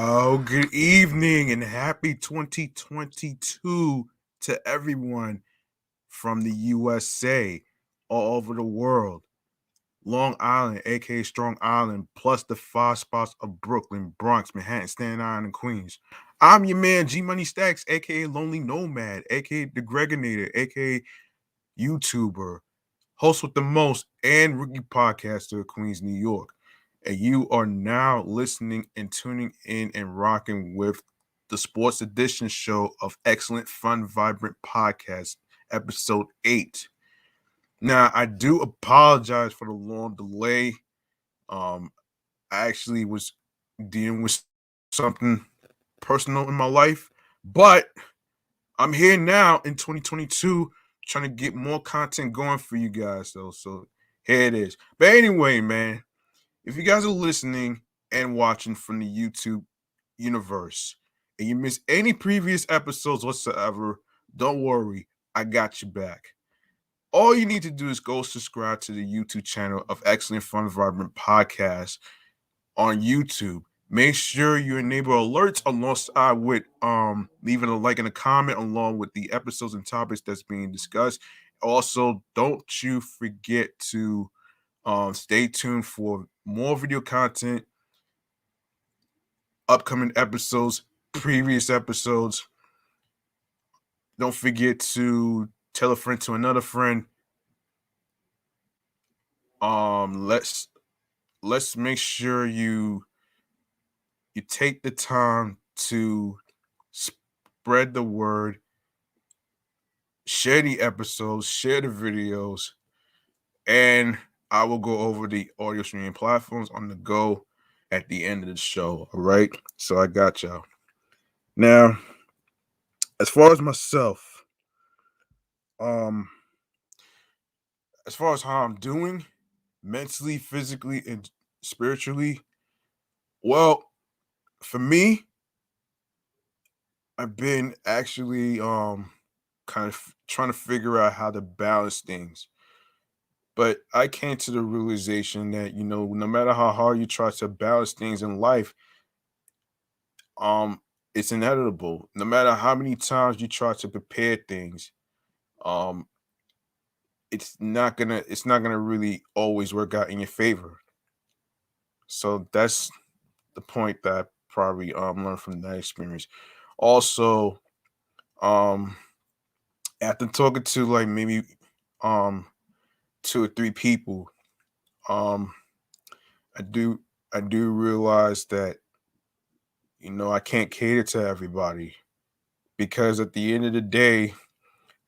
Oh, good evening and happy 2022 to everyone from the USA, all over the world. Long Island, aka Strong Island, plus the five spots of Brooklyn, Bronx, Manhattan, Staten Island, and Queens. I'm your man, G Money Stacks, aka Lonely Nomad, aka The Gregonator, aka YouTuber, host with the most, and rookie podcaster of Queens, New York. And you are now listening and tuning in and rocking with the Sports Edition show of Excellent Fun Vibrant Podcast, episode 8. Now, I do apologize for the long delay. I actually was dealing with something personal in my life, but I'm here now in 2022 trying to get more content going for you guys, though. So here it is. But anyway, man, if you guys are listening and watching from the YouTube universe and you miss any previous episodes whatsoever, don't worry. I got you back. All you need to do is go subscribe to the YouTube channel of Excellent Fun Vibrant Podcast on YouTube. Make sure you enable alerts alongside with leaving a like and a comment along with the episodes and topics that's being discussed. Also, don't you forget to stay tuned for more video content, upcoming episodes, previous episodes. Don't forget to tell a friend to another friend. Let's make sure you take the time to spread the word, share the episodes, share the videos, and I will go over the audio streaming platforms on the go at the end of the show. All right. So I got y'all. Now, as far as myself, um, as far as how I'm doing mentally, physically, and spiritually, well, for me, I've been actually kind of trying to figure out how to balance things. But I came to the realization that, no matter how hard you try to balance things in life, um, it's inevitable. No matter how many times you try to prepare things, um, it's not gonna really always work out in your favor. So that's the point that I probably learned from that experience. Also, um, after talking to like maybe um 2 or 3 people, um, I do I do realize that I can't cater to everybody because at the end of the day,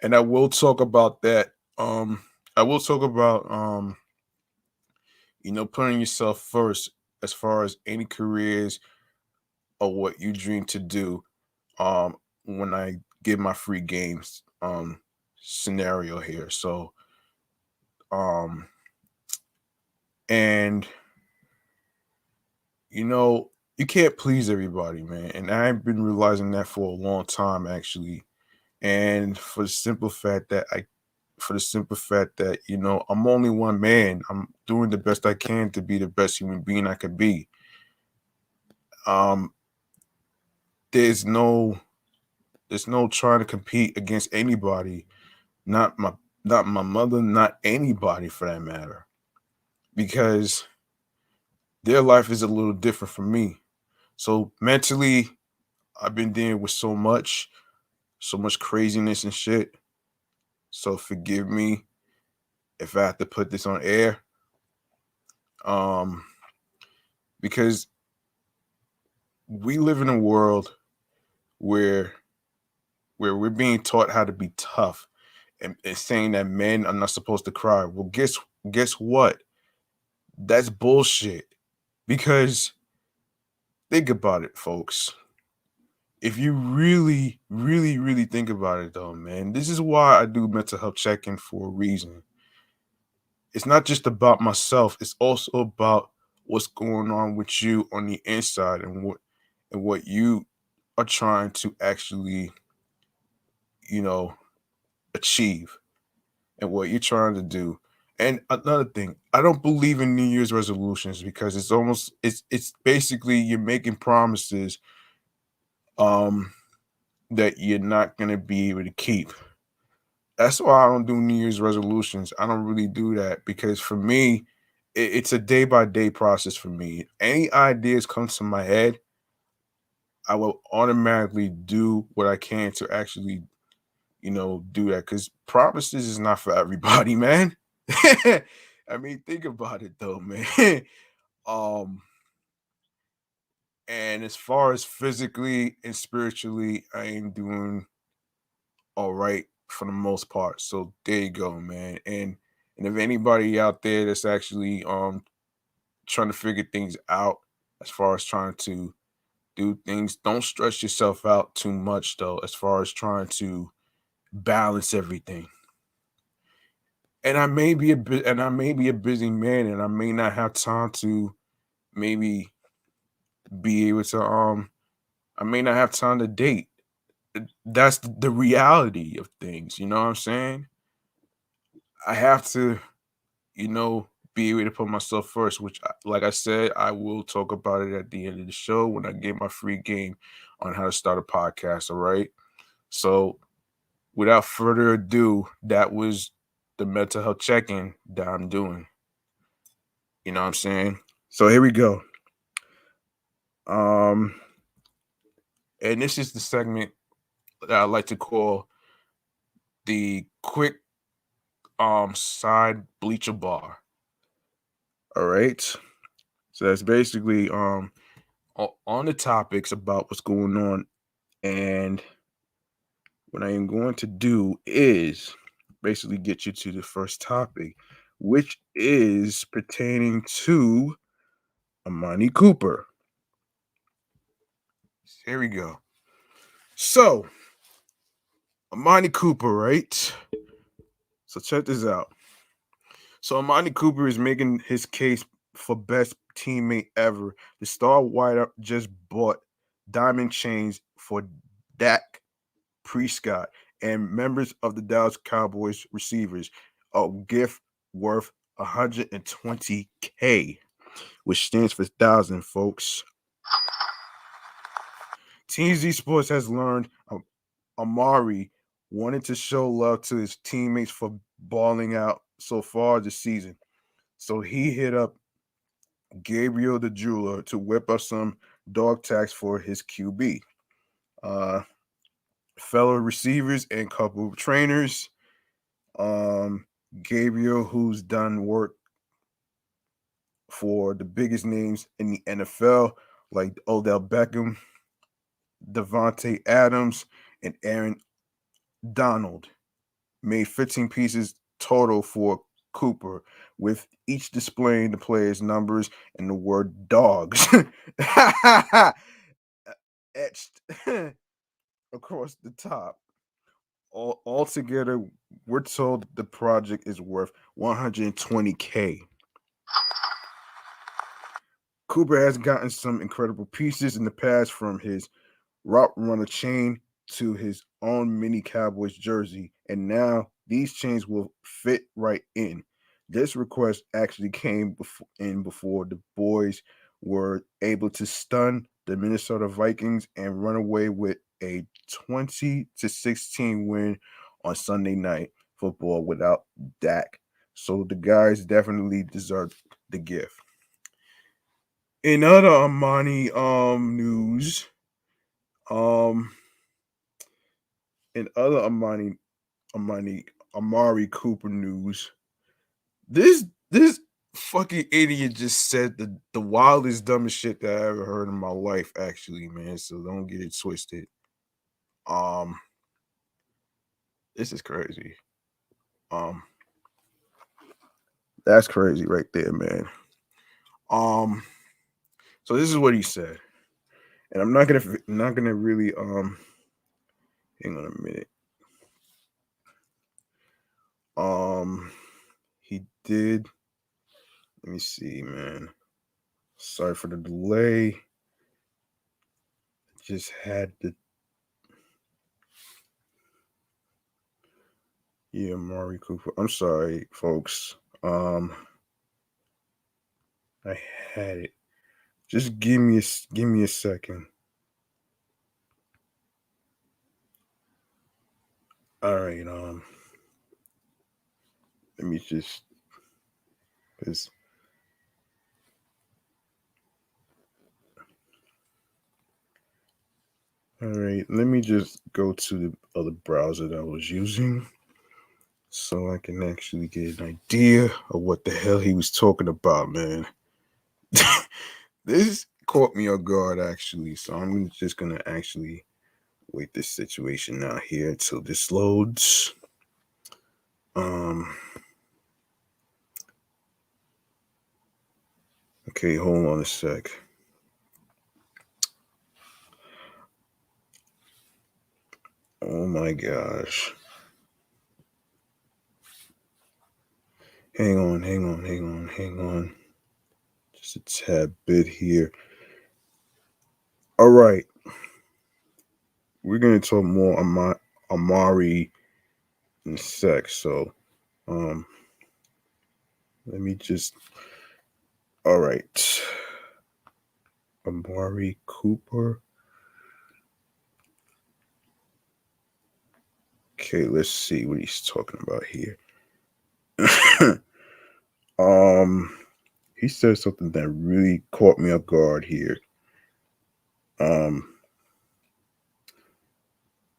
and I will talk about that. I will talk about putting yourself first as far as any careers or what you dream to do. When I give my free games scenario here. So um and you can't please everybody, man. And I've been realizing that for a long time actually. And for the simple fact that, I'm only one man. I'm doing the best I can to be the best human being I could be. Um there's no there's no trying to compete against anybody, not my mother, not anybody for that matter. Because their life is a little different from me. So mentally, I've been dealing with so much craziness and shit. So forgive me if I have to put this on air. Um, because we live in a world where we're being taught how to be tough and saying that men are not supposed to cry. Well, guess what? That's bullshit. Because think about it, folks. If you really, really, really think about it, though, man, this is why I do mental health check-in for a reason. It's not just about myself; it's also about what's going on with you on the inside and what you are trying to actually, you know, achieve and what you're trying to do. And another thing, I don't believe in New Year's resolutions because it's basically you're making promises um that you're not gonna be able to keep. That's why I don't do New Year's resolutions. I don't really do that because for me, it's a day by day process for me. Any ideas come to my head, I will automatically do what I can to actually, do that. Because promises is not for everybody, man. I mean, think about it though, man. um, and as far as physically and spiritually, I am doing all right for the most part. So there you go, man. And if anybody out there that's actually trying to figure things out as far as trying to do things, don't stress yourself out too much though, as far as trying to balance everything. And I may be a busy man and I may not have time to maybe be able to I may not have time to date. That's the reality of things, you know what I'm saying? I have to, be able to put myself first, which, like I said, I will talk about it at the end of the show when I get my free game on how to start a podcast. All right. So, without further ado, that was the mental health check in that I'm doing. You know what I'm saying? So, here we go. Um, and this is the segment that I like to call the quick side bleacher bar. All right. So that's basically on the topics about what's going on. And what I am going to do is basically get you to the first topic, which is pertaining to Amani Cooper. Here we go. So, Amani Cooper, right? So, check this out. So, Amani Cooper is making his case for best teammate ever. The star wideout just bought diamond chains for Dak Prescott and members of the Dallas Cowboys receivers, a gift worth 120K, which stands for thousand, folks. TZ Sports has learned Amari wanted to show love to his teammates for balling out so far this season. So he hit up Gabriel the jeweler to whip up some dog tags for his QB. Uh, Fellow receivers and couple of trainers. Gabriel, who's done work for the biggest names in the NFL, like Odell Beckham, Devontae Adams, and Aaron Donald, made 15 pieces total for Cooper, with each displaying the player's numbers and the word dogs etched across the top. Altogether, we're told the project is worth 120K. Cooper has gotten some incredible pieces in the past, from his route runner chain to his own mini Cowboys jersey, and now these chains will fit right in. This request actually came before the boys were able to stun the Minnesota Vikings and run away with a 20-16 win on Sunday night football without Dak. So the guys definitely deserve the gift. In other Amani news, um in other Amani Amari Cooper news, this fucking idiot just said the wildest, dumbest shit that I ever heard in my life, actually, man. So don't get it twisted. Um, this is crazy. Um, that's crazy right there, man. Um, so this is what he said, and I'm not gonna really hang on a minute. Um, he did. Let me see, man. Sorry for the delay. Just had the Yeah, Mari Cooper. I'm sorry, folks. Um, I had it. Just give me a second. All right. Let me just. Cause, all right. Let me just go to the other browser that I was using, so I can actually get an idea of what the hell he was talking about, man. This caught me off guard, actually. So I'm just gonna actually wait this situation out here until this loads. Um. Okay, hold on a sec. Oh my gosh. Hang on. Just a tad bit here. All right. We're gonna talk more Amari in a sec. So um let me just all right. Amari Cooper. Okay, let's see what he's talking about here. um he said something that really caught me off guard here. Um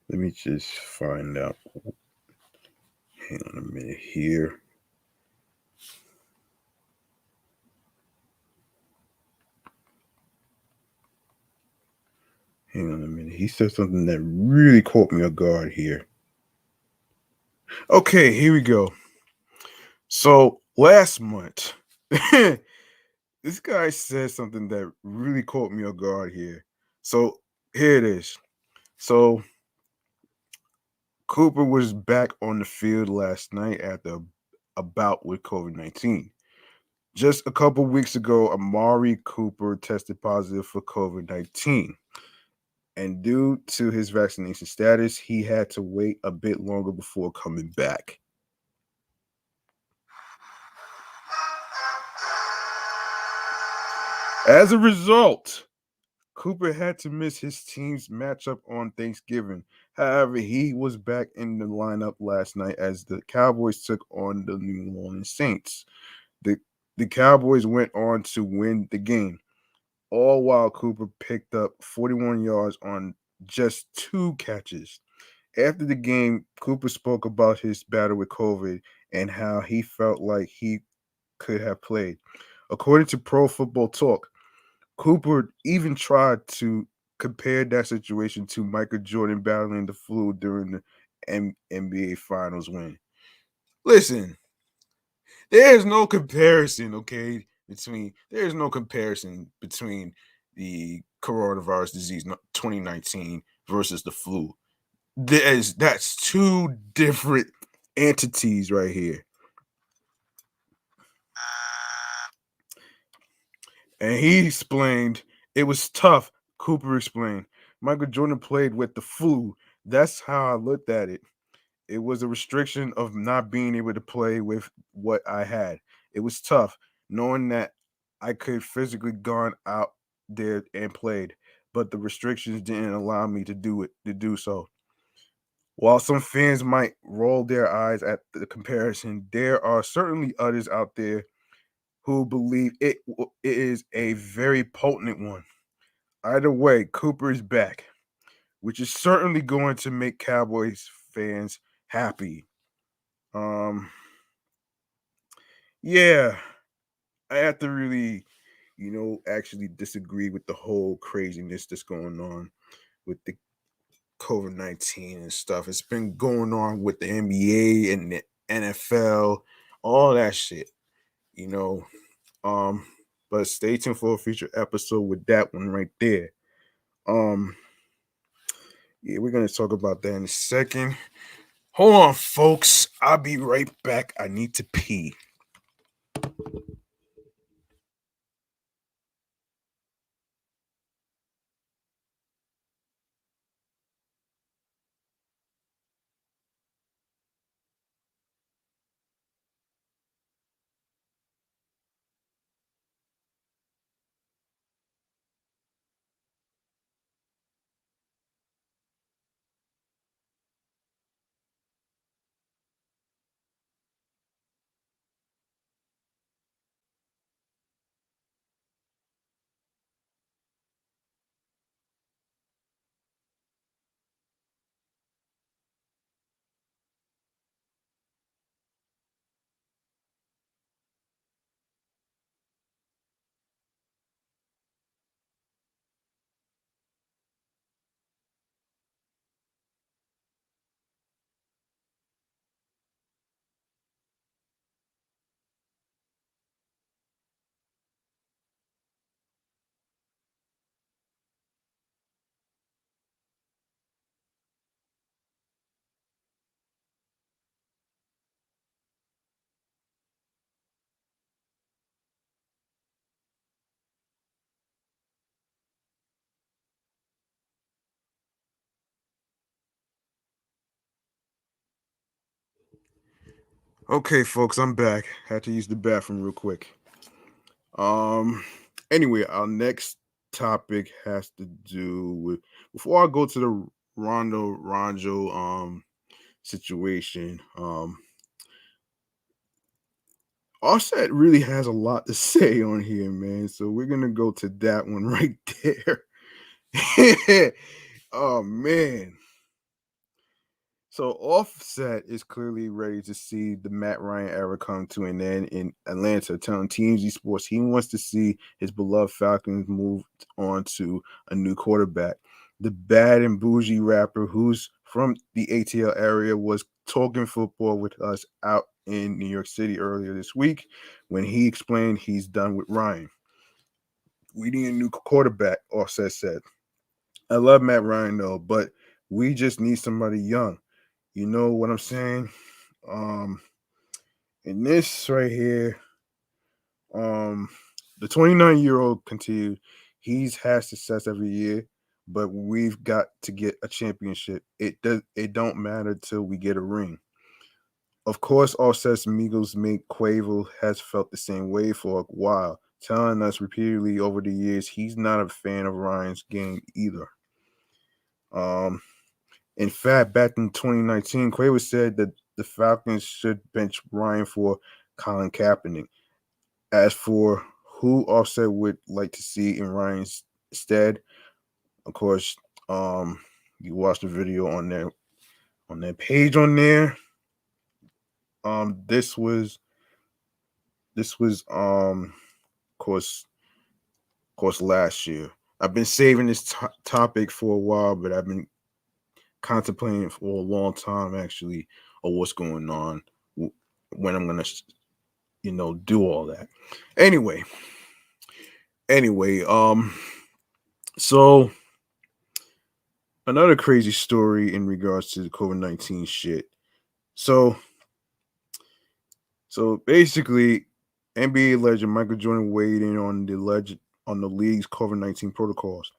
Let me just find out. Hang on a minute here. Hang on a minute. He said something that really caught me off guard here. Okay, here we go. So last month, this guy said something that really caught me off guard here. So here it is. So Cooper was back on the field last night after a bout with COVID-19. Just a couple weeks ago, Amari Cooper tested positive for COVID-19. And due to his vaccination status, he had to wait a bit longer before coming back. As a result, Cooper had to miss his team's matchup on Thanksgiving. However, he was back in the lineup last night as the Cowboys took on the New Orleans Saints. The, the Cowboys went on to win the game, all while Cooper picked up 41 yards on just 2 catches. After the game, Cooper spoke about his battle with COVID and how he felt like he could have played. According to Pro Football Talk, Cooper even tried to compare that situation to Michael Jordan battling the flu during the NBA Finals win. Listen, there's no comparison, okay, there's no comparison between the coronavirus disease 2019 versus the flu. That's two different entities right here. And he explained it was tough. Cooper explained Michael Jordan played with the flu. That's how I looked at it. It was a restriction of not being able to play with what I had. It was tough knowing that I could physically gone out there and played, but the restrictions didn't allow me to do so. While some fans might roll their eyes at the comparison, there are certainly others out there who believe it is a very potent one. Either way, Cooper is back, which is certainly going to make Cowboys fans happy. Um, yeah, I have to really, actually disagree with the whole craziness that's going on with the COVID-19 and stuff. It's been going on with the NBA and the NFL, all that shit, you know. Um, but stay tuned for a future episode with that one right there. Um, yeah, we're gonna talk about that in a second. Hold on, folks. I'll be right back. I need to pee. Okay, folks, I'm back. Had to use the bathroom real quick. Um. Anyway, our next topic has to do with before I go to the Rondo situation. Offset really has a lot to say on here, man. So we're gonna go to that one right there. Oh man. So Offset is clearly ready to see the Matt Ryan era come to an end in Atlanta, telling TMZ Sports he wants to see his beloved Falcons move on to a new quarterback. The bad and bougie rapper who's from the ATL area was talking football with us out in New York City earlier this week when he explained he's done with Ryan. We need a new quarterback, Offset said. I love Matt Ryan though, but we just need somebody young. You know what I'm saying? Um, in this right here, um, the 29-year-old continued. He's had success every year, but we've got to get a championship. It don't matter till we get a ring. Of course, Offset's Migos mate Quavo has felt the same way for a while, telling us repeatedly over the years he's not a fan of Ryan's game either. Um, In fact, back in 2019, Quavo said that the Falcons should bench Ryan for Colin Kaepernick. As for who Offset would like to see in Ryan's stead, of course, you watch the video on their page on there. This was of course last year. I've been saving this topic for a while, but I've been contemplating for a long time actually of what's going on, when I'm gonna do all that. Anyway, anyway, so another crazy story in regards to the COVID-19 shit. So so basically, NBA legend Michael Jordan weighed in on the league's COVID-19 protocols,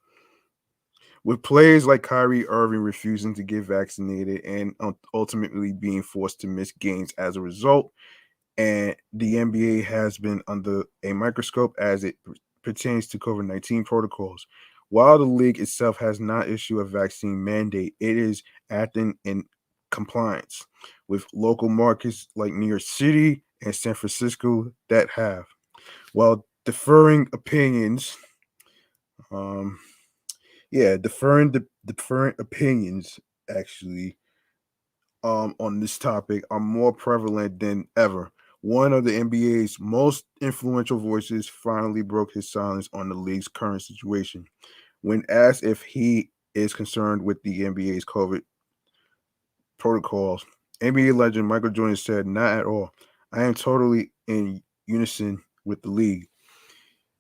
with players like Kyrie Irving refusing to get vaccinated and ultimately being forced to miss games as a result. And the NBA has been under a microscope as it pertains to COVID-19 protocols. While the league itself has not issued a vaccine mandate, it is acting in compliance with local markets like New York City and San Francisco that have. While deferring opinions, um, different opinions actually on this topic are more prevalent than ever. One of the NBA's most influential voices finally broke his silence on the league's current situation. When asked if he is concerned with the NBA's COVID protocols, NBA legend Michael Jordan said, "Not at all. I am totally in unison with the league.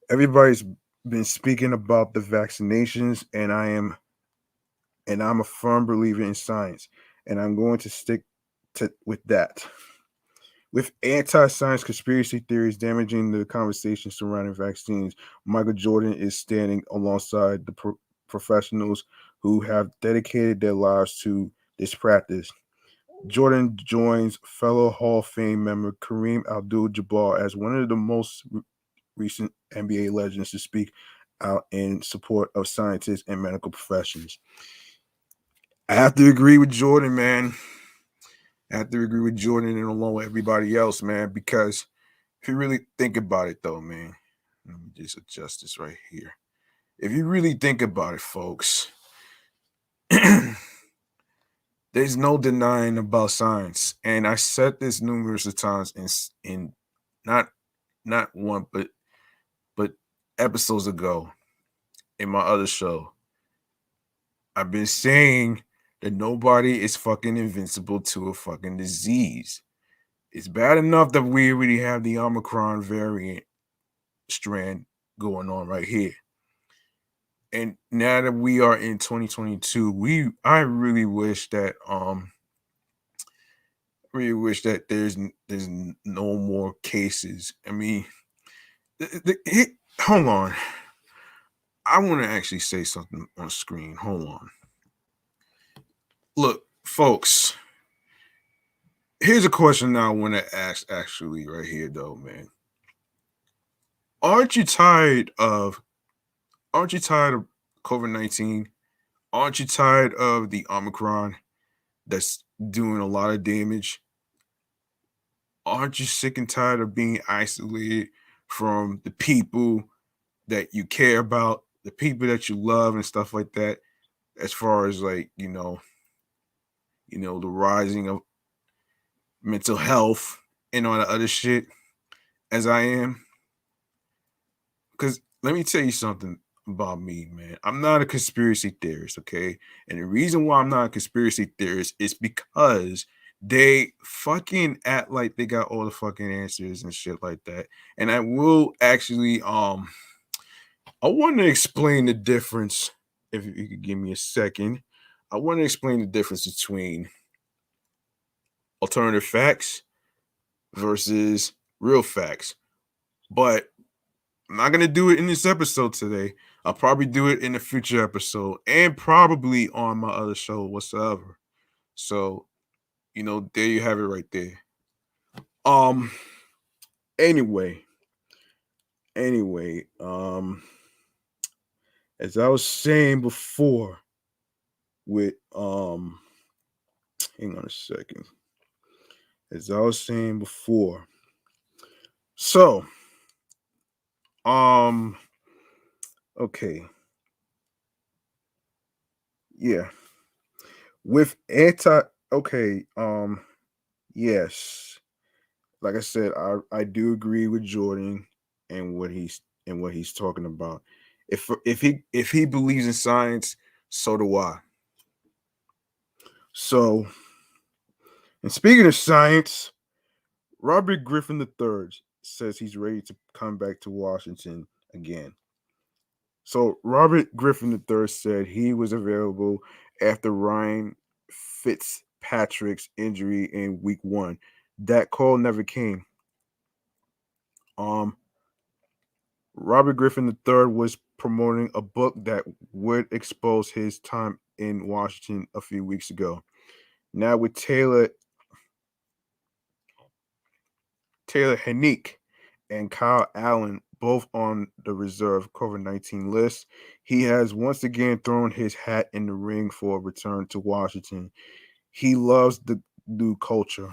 Everybody's been speaking about the vaccinations, and I'm a firm believer in science, and I'm going to stick with that." With anti-science conspiracy theories damaging the conversation surrounding vaccines, Michael Jordan is standing alongside the professionals who have dedicated their lives to this practice. Jordan joins fellow Hall of Fame member Kareem Abdul-Jabbar as one of the most recent NBA legends to speak out in support of scientists and medical professions. I have to agree with Jordan, man. I have to agree with Jordan and along with everybody else, man, because if you really think about it, though, man, let me just adjust this right here. If you really think about it, folks, there's no denying about science, and I said this numerous of times in not one but episodes ago in my other show. I've been saying that nobody is fucking invincible to a fucking disease. It's bad enough that we already have the Omicron variant strand going on right here. And now that we are in 2022, I really wish that there's no more cases. I mean, hold on. I want to actually say something on screen. Hold on. Look, folks, Here's a question I want to ask actually right here though, man. Aren't you tired of aren't you tired of COVID-19? Aren't you tired of the Omicron that's doing a lot of damage? Aren't you sick and tired of being isolated from the people that you care about, the people that you love and stuff like that? As far as like, the rising of mental health and all the other shit as I am. Because let me tell you something about me, man. I'm not a conspiracy theorist, okay? And the reason why I'm not a conspiracy theorist is because they fucking act like they got all the fucking answers and shit like that. And I will actually I want to explain the difference if you could give me a second. I want to explain the difference between alternative facts versus real facts. But I'm not gonna do it in this episode today. I'll probably do it in a future episode and probably on my other show whatsoever. So, there you have it right there. Um anyway, anyway, as I was saying before with hang on a second. As I was saying before. So, um okay. Yeah. With anti okay, yes. Like I said, I do agree with Jordan and what he's talking about. If he believes in science, so do I. So, and speaking of science, Robert Griffin III says he's ready to come back to Washington again. So Robert Griffin III said he was available after Ryan Fitzpatrick's injury in week 1. That call never came. Um Robert Griffin III was promoting a book that would expose his time in Washington a few weeks ago. Now with Taylor Hennick and Kyle Allen both on the reserve COVID-19 list, he has once again thrown his hat in the ring for a return to Washington. He loves the new culture.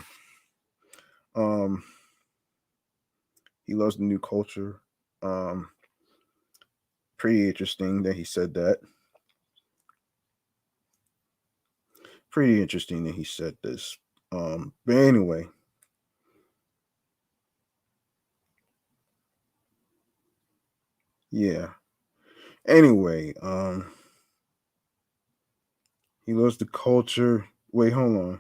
Um, he loves the new culture. Um, Pretty interesting that he said that. Pretty interesting that he said this. But anyway, yeah. Anyway, he loves the culture. Wait, hold on.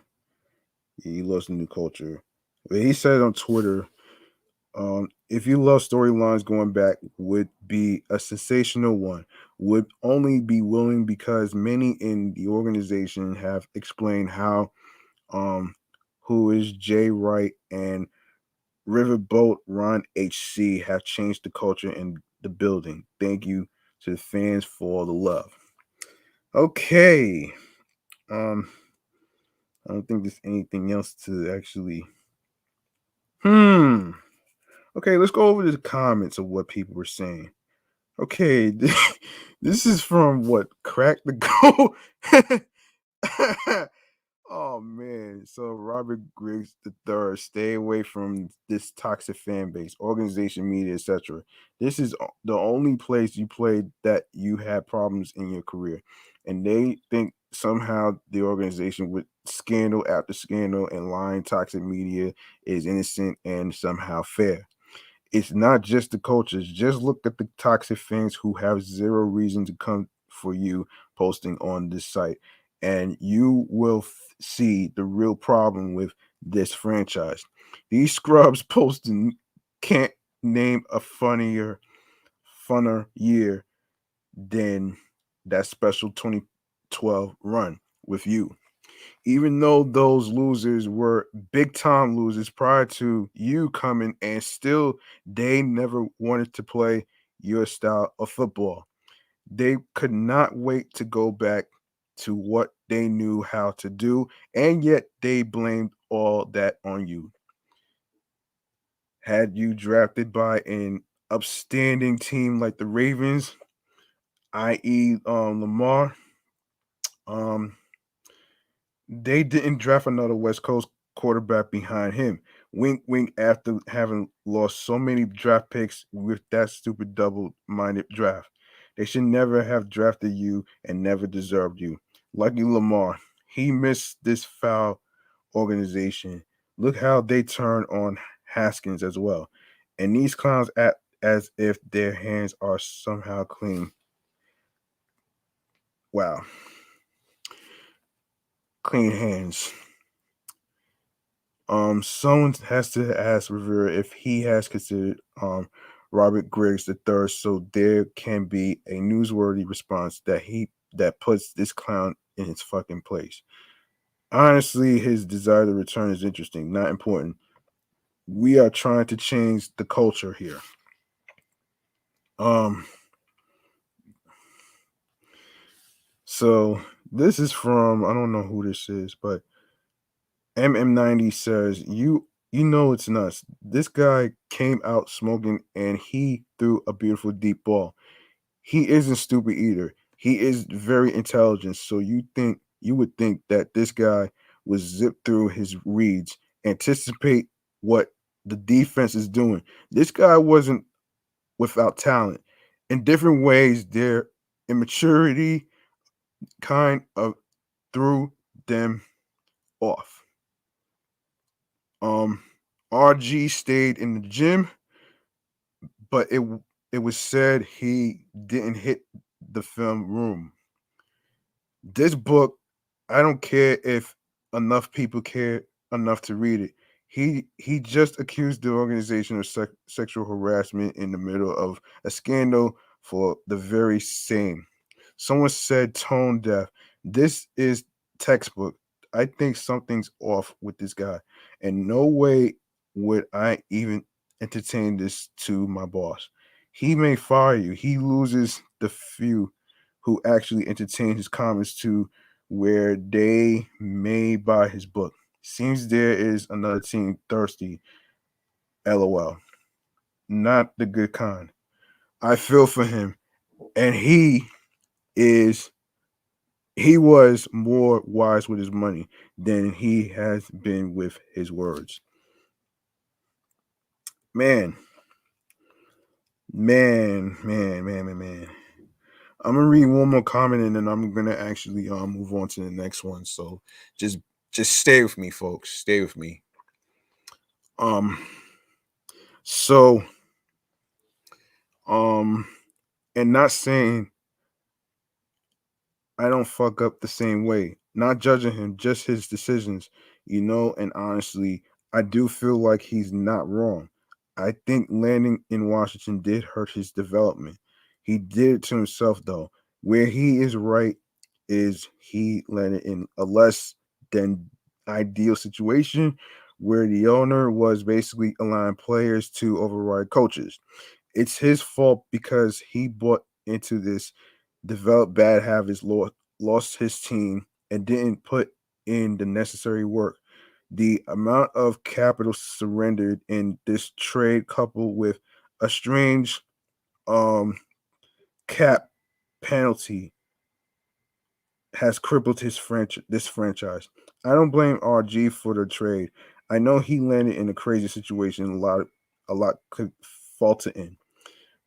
He loves the new culture. But he said on Twitter, if you love storylines going back, would be a sensational one. Would only be willing because many in the organization have explained how who is Jay Wright and Riverboat Ron HC have changed the culture in the building. Thank you to the fans for the love. Okay. Um, I don't think there's anything else to actually. Okay, let's go over the comments of what people were saying. Okay, this is from what Crack the Go. Oh man, so Robert Griggs the third, stay away from this toxic fan base, organization, media, etc. This is the only place you played that you had problems in your career, and they think somehow the organization with scandal after scandal and lying toxic media is innocent and somehow fair. It's not just the coaches. Just look at the toxic fans who have zero reason to come for you posting on this site, and you will see the real problem with this franchise. These scrubs posting can't name a funner year than that special 2012 run with you, even though those losers were big time losers prior to you coming, and still they never wanted to play your style of football. They could not wait to go back to what they knew how to do, and yet they blamed all that on you. Had you drafted by an upstanding team like the Ravens, i.e., Lamar, um, they didn't draft another West Coast quarterback behind him. Wink, wink. After having lost so many draft picks with that stupid double-minded draft, they should never have drafted you and never deserved you. Lucky Lamar, he missed this foul organization. Look how they turn on Haskins as well, and these clowns act as if their hands are somehow clean. Wow, clean hands. Someone has to ask Rivera if he has considered Robert Griggs the third, so there can be a newsworthy response that puts this clown in his fucking place. Honestly, his desire to return is interesting, not important. We are trying to change the culture here. Um, so this is from, I don't know who this is, but MM90 says, you know it's nuts. This guy came out smoking and he threw a beautiful deep ball. He isn't stupid either. He is very intelligent. So you would think that this guy would zip through his reads, anticipate what the defense is doing. This guy wasn't without talent. In different ways, their immaturity kind of threw them off. Um, RG stayed in the gym, but it was said he didn't hit the film room. This book, I don't care if enough people care enough to read it. He just accused the organization of sexual harassment in the middle of a scandal for the very same. Someone said tone deaf. This is textbook. I think something's off with this guy. And no way would I even entertain this to my boss. He may fire you. He loses the few who actually entertain his comments to where they may buy his book. Seems there is another team thirsty. LOL. Not the good kind. I feel for him. And is he was more wise with his money than he has been with his words. Man, man. I'm gonna read one more comment and then I'm gonna actually move on to the next one. So just just stay with me, folks. Stay with me. Um so um and not saying I don't fuck up the same way. Not judging him, just his decisions, and honestly, I do feel like he's not wrong. I think landing in Washington did hurt his development. He did it to himself though. Where he is right is he landed in a less than ideal situation where the owner was basically allowing players to override coaches. It's his fault because he bought into this, developed bad habits, lost his team, and didn't put in the necessary work. The amount of capital surrendered in this trade, coupled with a strange um, cap penalty, has crippled this franchise. I don't blame RG for the trade. I know he landed in a crazy situation. A lot could falter in,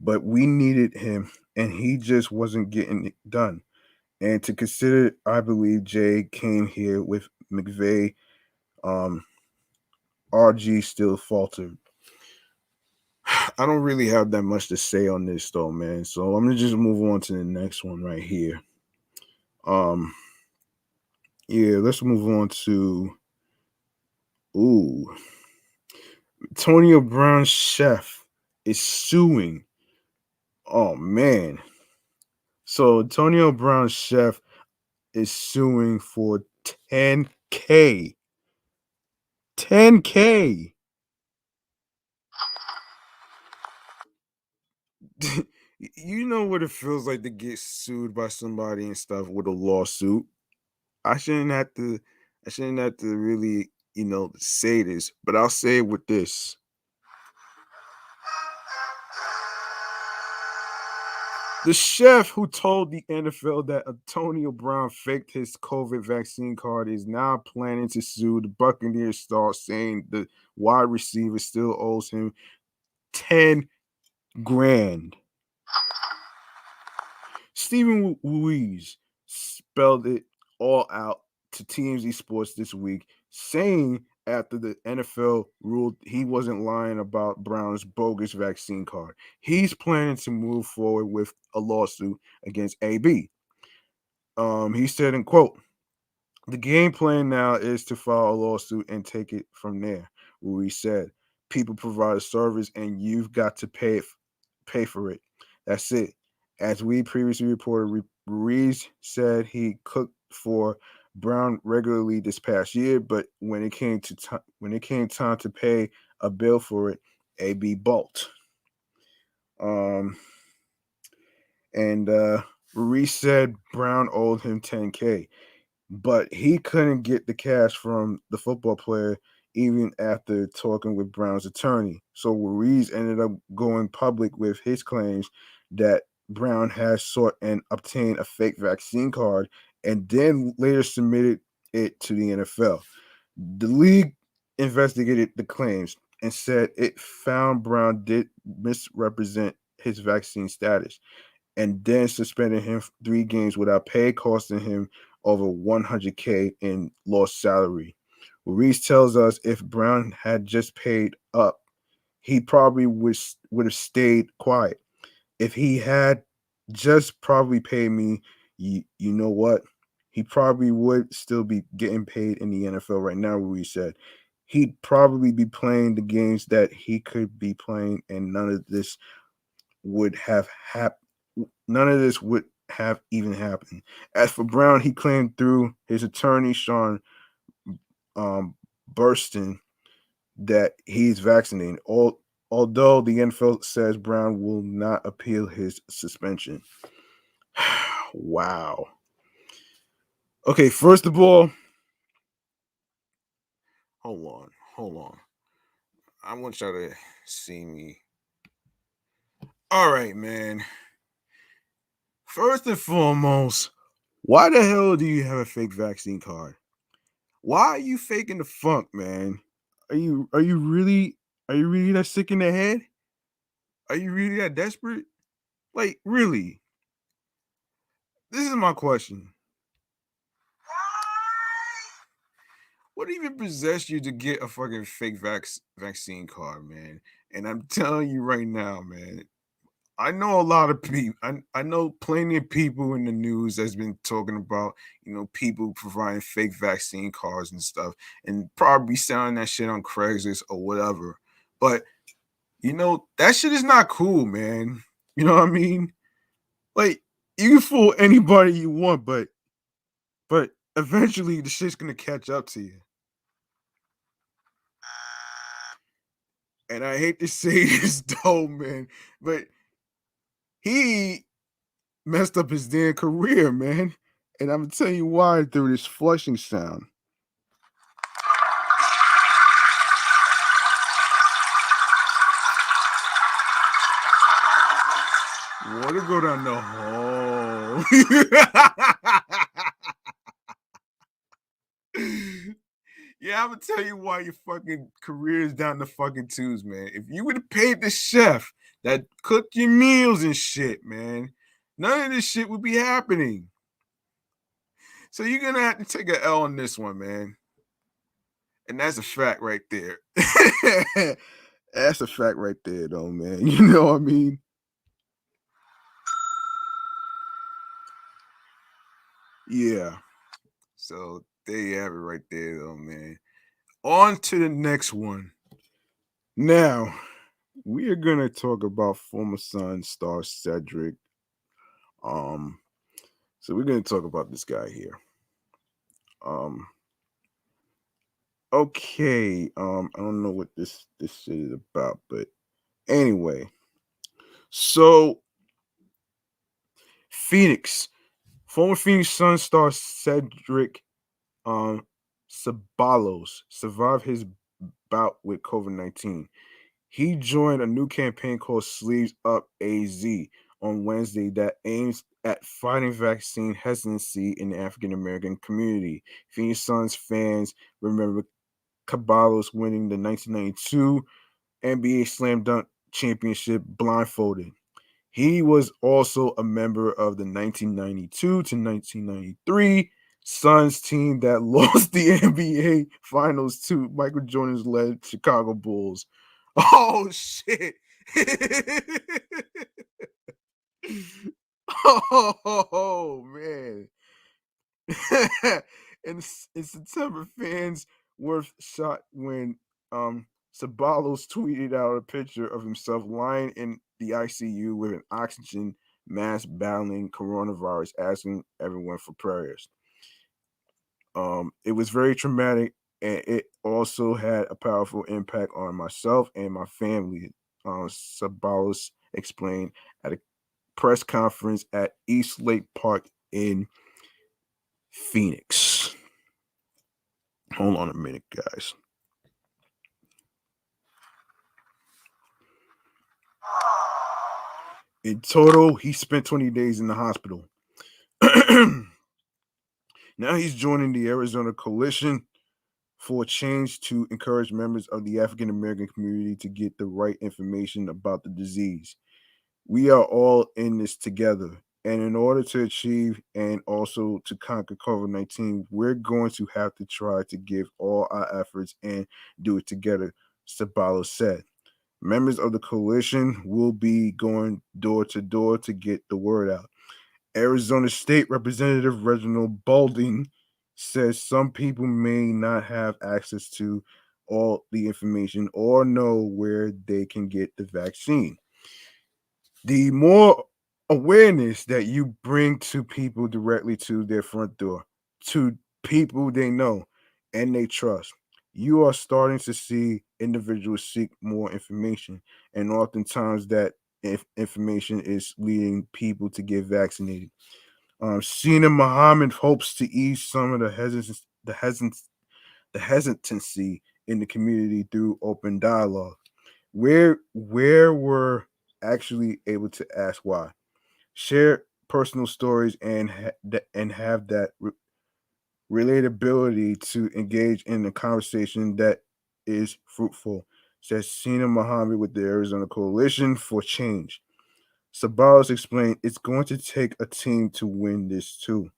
but we needed him, and he just wasn't getting it done. And to consider, I believe Jay came here with McVay. Um, RG still faltered. I don't really have that much to say on this though, man. So I'm gonna just move on to the next one right here. Um, yeah, let's move on to ooh, Antonio Brown's chef is suing. Oh man. So Antonio Brown's chef is suing for 10K. 10K. You know what it feels like to get sued by somebody and stuff with a lawsuit. I shouldn't have to I shouldn't have to really say this, but I'll say it with this. The chef who told the NFL that Antonio Brown faked his COVID vaccine card is now planning to sue the Buccaneers star, saying the wide receiver still owes him 10 grand. Stephen Ruiz spelled it all out to TMZ Sports this week, saying after the NFL ruled he wasn't lying about Brown's bogus vaccine card, he's planning to move forward with a lawsuit against AB. He said, in quote, "The game plan now is to file a lawsuit and take it from there." Ruiz said, "People provide a service and you've got to pay for it. That's it." As we previously reported, Ruiz said he cooked for Brown regularly this past year, but when it came time to pay a bill for it, AB balked. And Ruiz said Brown owed him 10K, but he couldn't get the cash from the football player even after talking with Brown's attorney. So Ruiz ended up going public with his claims that Brown has sought and obtained a fake vaccine card and then later submitted it to the NFL. The league investigated the claims and said it found Brown did misrepresent his vaccine status and then suspended him 3 games without pay, costing him over 100K in lost salary. Ruiz tells us if Brown had just paid up, he probably would have stayed quiet. If he had just probably paid me, you know what? He probably would still be getting paid in the NFL right now, Ruiz said. He'd probably be playing the games that he could be playing, and none of this would have happened. None of this would have even happened. As for Brown, he claimed through his attorney, Sean Burston, that he's vaccinated. Although the NFL says Brown will not appeal his suspension. Wow. Okay, first of all, hold on. I want y'all to see me. All right, man. First and foremost, why the hell do you have a fake vaccine card? Why are you faking the funk, man? Are you really that sick in the head? Are you really that desperate? Like, really? This is my question. What even possessed you to get a fucking fake vaccine card, man? And I'm telling you right now, man, I know a lot of people. I know plenty of people in the news that's been talking about, people providing fake vaccine cards and stuff, and probably selling that shit on Craigslist or whatever. But that shit is not cool, man. You know what I mean? Like, you can fool anybody you want, but eventually the shit's gonna catch up to you. And I hate to say this though, man, but he messed up his damn career, man. And I'm gonna tell you why through this flushing sound. Water go down the hole. Yeah, I'm gonna tell you why your fucking career is down the fucking tubes, man. If you would have paid the chef that cooked your meals and shit, man, none of this shit would be happening. So you're gonna have to take an L on this one, man. And that's a fact right there. That's a fact right there, though, man. You know what I mean? Yeah. So there you have it right there, though, man. On to the next one. Now, we are gonna talk about former Sun star Cedric. So we're gonna talk about this guy here. Okay. I don't know what this shit is about, but anyway. So former Phoenix Sun star Cedric Ceballos survived his bout with COVID-19. He joined a new campaign called Sleeves Up AZ on Wednesday that aims at fighting vaccine hesitancy in the African American community. Phoenix Suns fans remember Caballos winning the 1992 NBA Slam Dunk Championship blindfolded. He was also a member of the 1992 to 1993 Suns team that lost the NBA Finals to Michael Jordan's led Chicago Bulls. Oh shit! Oh man! in September, fans were shocked when Ceballos tweeted out a picture of himself lying in the ICU with an oxygen mask battling coronavirus, asking everyone for prayers. It was very traumatic, and it also had a powerful impact on myself and my family. Ceballos explained at a press conference at East Lake Park in Phoenix. Hold on a minute, guys. In total, he spent 20 days in the hospital. Now he's joining the Arizona Coalition for Change to encourage members of the African American community to get the right information about the disease. We are all in this together. And in order to achieve and also to conquer COVID-19, we're going to have to try to give all our efforts and do it together, Ceballos said. Members of the coalition will be going door to door to get the word out. Arizona State Representative Reginald Balding says some people may not have access to all the information or know where they can get the vaccine. The more awareness that you bring to people directly to their front door, to people they know and they trust, you are starting to see individuals seek more information. And oftentimes that information is leading people to get vaccinated. Sina Muhammad hopes to ease some of the hesitancy in the community through open dialogue. Where we're actually able to ask why, share personal stories, and and have that relatability to engage in a conversation that is fruitful, says Sina Muhammad with the Arizona Coalition for Change. Sabalos explained it's going to take a team to win this too.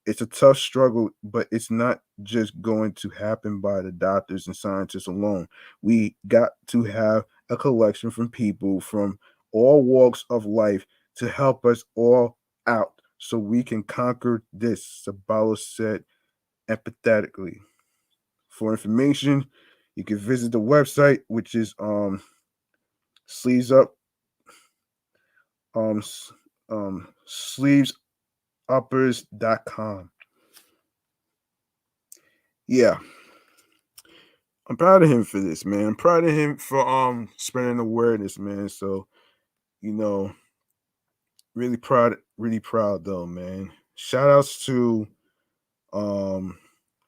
It's a tough struggle, but it's not just going to happen by the doctors and scientists alone. We got to have a collection from people from all walks of life to help us all out so we can conquer this, Sabalos said empathetically. For information, you can visit the website, which is sleeves up um sleevesuppers.com. Yeah, I'm proud of him for this, man. I'm proud of him for spreading awareness, man. So, you know, really proud though, man. Um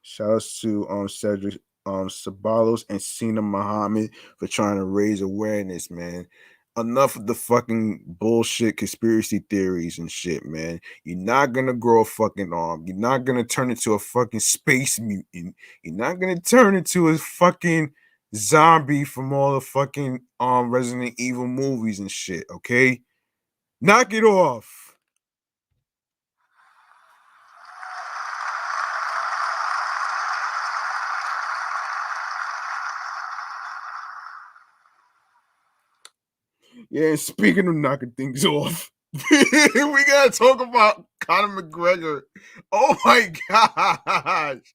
shout outs to Cedric Ceballos and Sina Muhammad for trying to raise awareness, man. Enough of the fucking bullshit conspiracy theories and shit, man. You're not gonna grow a fucking arm. You're not gonna turn into a fucking space mutant. You're not gonna turn into a fucking zombie from all the fucking Resident Evil movies and shit, okay? Knock it off. Yeah, and speaking of knocking things off, we gotta talk about Conor McGregor. Oh my gosh.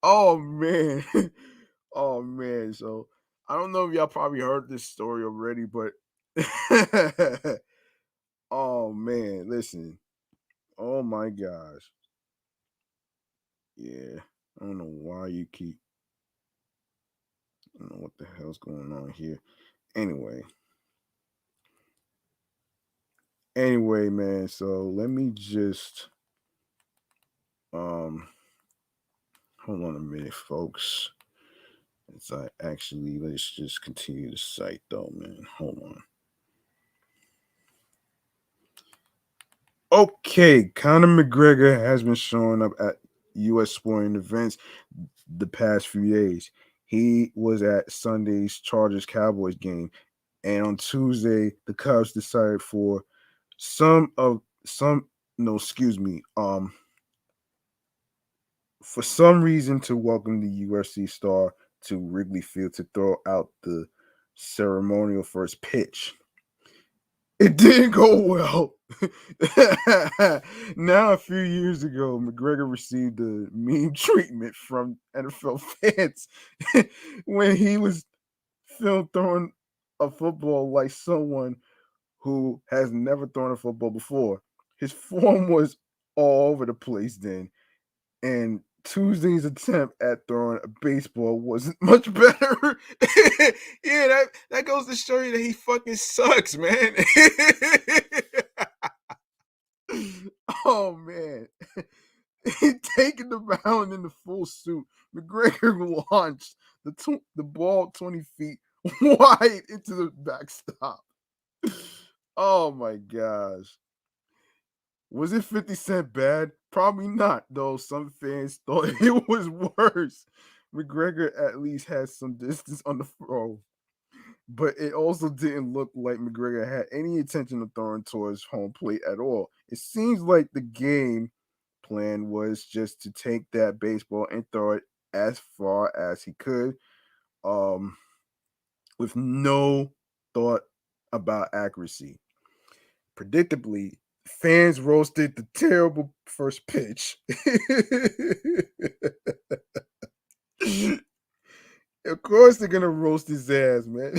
Oh man. Oh man. So I don't know if y'all probably heard this story already, but oh man, listen. Oh my gosh. Yeah. I don't know why you keep I don't know what the hell's going on here. Anyway. Anyway, man, so let me just um Hold on a minute, folks. Let's just continue the site though, man. Hold on. Okay, Conor McGregor has been showing up at U.S. sporting events the past few days. He was at Sunday's Chargers Cowboys game, and on Tuesday, the Cubs decided some of some no, excuse me, for some reason to welcome the USC star to Wrigley Field to throw out the ceremonial first pitch. It didn't go well. Now, a few years ago, McGregor received a mean treatment from NFL fans when he was filmed throwing a football like someone who has never thrown a football before. His form was all over the place then, and Tuesday's attempt at throwing a baseball wasn't much better. Yeah, that goes to show you that he fucking sucks, man. Oh man. Taking the mound in the full suit, McGregor launched the ball 20 feet wide into the backstop. Oh my gosh. Was it 50 Cent bad? Probably not, though some fans thought it was worse. McGregor at least had some distance on the throw, but it also didn't look like McGregor had any intention of throwing towards home plate at all. It seems like the game plan was just to take that baseball and throw it as far as he could, um, with no thought about accuracy. Predictably, fans roasted the terrible first pitch. Of course they're gonna roast his ass, man.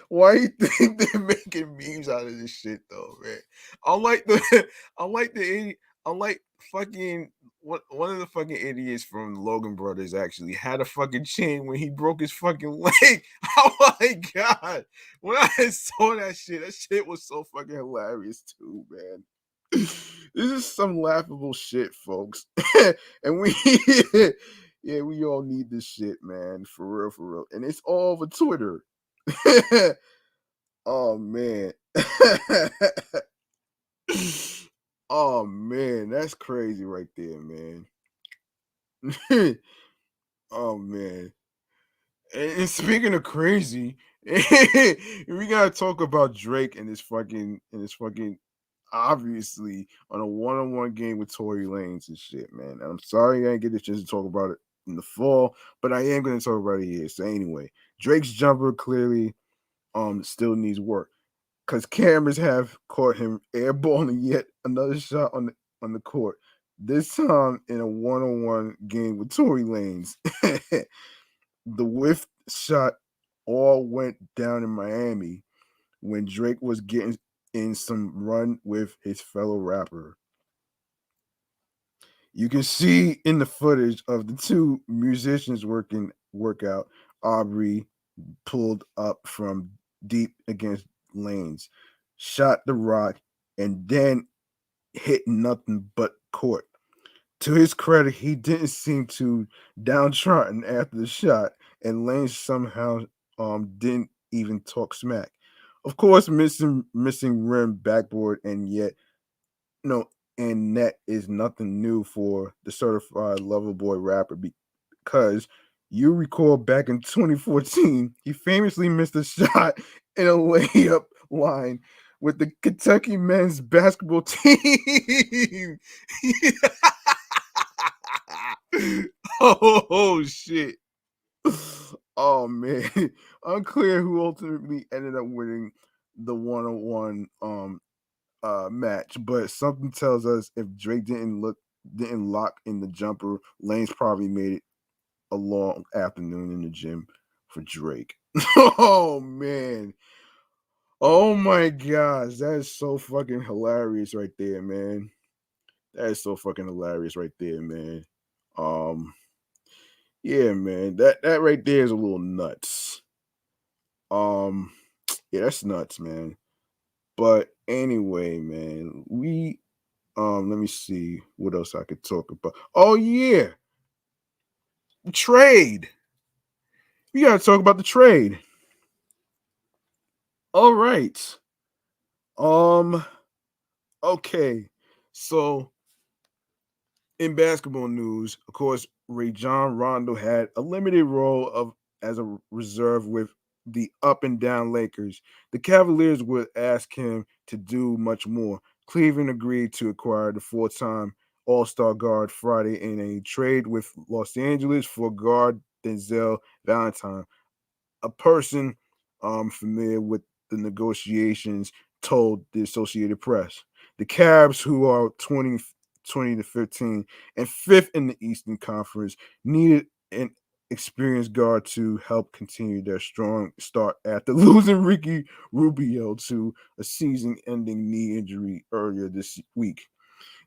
Why you think they're making memes out of this shit though, man? Unlike the unlike the unlike fucking one of the fucking idiots from Logan Brothers actually had a fucking chain when he broke his fucking leg. Oh my god. When I saw that shit was so fucking hilarious too, man. This is some laughable shit, folks. And we yeah, we all need this shit, man. For real, for real. And it's all over Twitter. Oh man. Oh man, that's crazy right there, man. Oh man. And speaking of crazy, we gotta talk about Drake and his fucking obviously on a one-on-one game with Tory Lanez and shit, man. I'm sorry I didn't get the chance to talk about it in the fall, but I am gonna talk about it here. So anyway, Drake's jumper clearly still needs work because cameras have caught him airballing yet another shot on the court. This time in a one-on-one game with Tory Lanez. The whiff shot all went down in Miami when Drake was getting in some run with his fellow rapper. You can see in the footage of the two musicians workout, Aubrey pulled up from deep against lanes, shot the rock, and then hit nothing but court. To his credit, he didn't seem too downtrodden after the shot, and Lane somehow didn't even talk smack. Of course, missing rim, backboard, and yet no and net is nothing new for the certified lover boy rapper because you recall back in 2014, he famously missed a shot in a layup line with the Kentucky men's basketball team. Oh shit. Oh man. Unclear who ultimately ended up winning the one-on-one match, but something tells us if Drake didn't lock in the jumper, Lane's probably made it a long afternoon in the gym for Drake. Oh man. Oh my gosh, that is so fucking hilarious right there, man. That is so fucking hilarious right there, man. Um yeah, man. That right there is a little nuts. Um yeah, that's nuts, man. But anyway, man, let me see what else I could talk about. Oh yeah. The trade. We gotta talk about the trade. All right. Um. Okay. So in basketball news, of course, Rajon Rondo had a limited role of as a reserve with the up and down Lakers. The Cavaliers would ask him to do much more. Cleveland agreed to acquire the four-time All-Star guard Friday in a trade with Los Angeles for guard Denzel Valentine. A person familiar with the negotiations told the Associated Press. The Cavs, who are 20 to 15 and fifth in the Eastern Conference, needed an experienced guard to help continue their strong start after losing Ricky Rubio to a season ending knee injury earlier this week.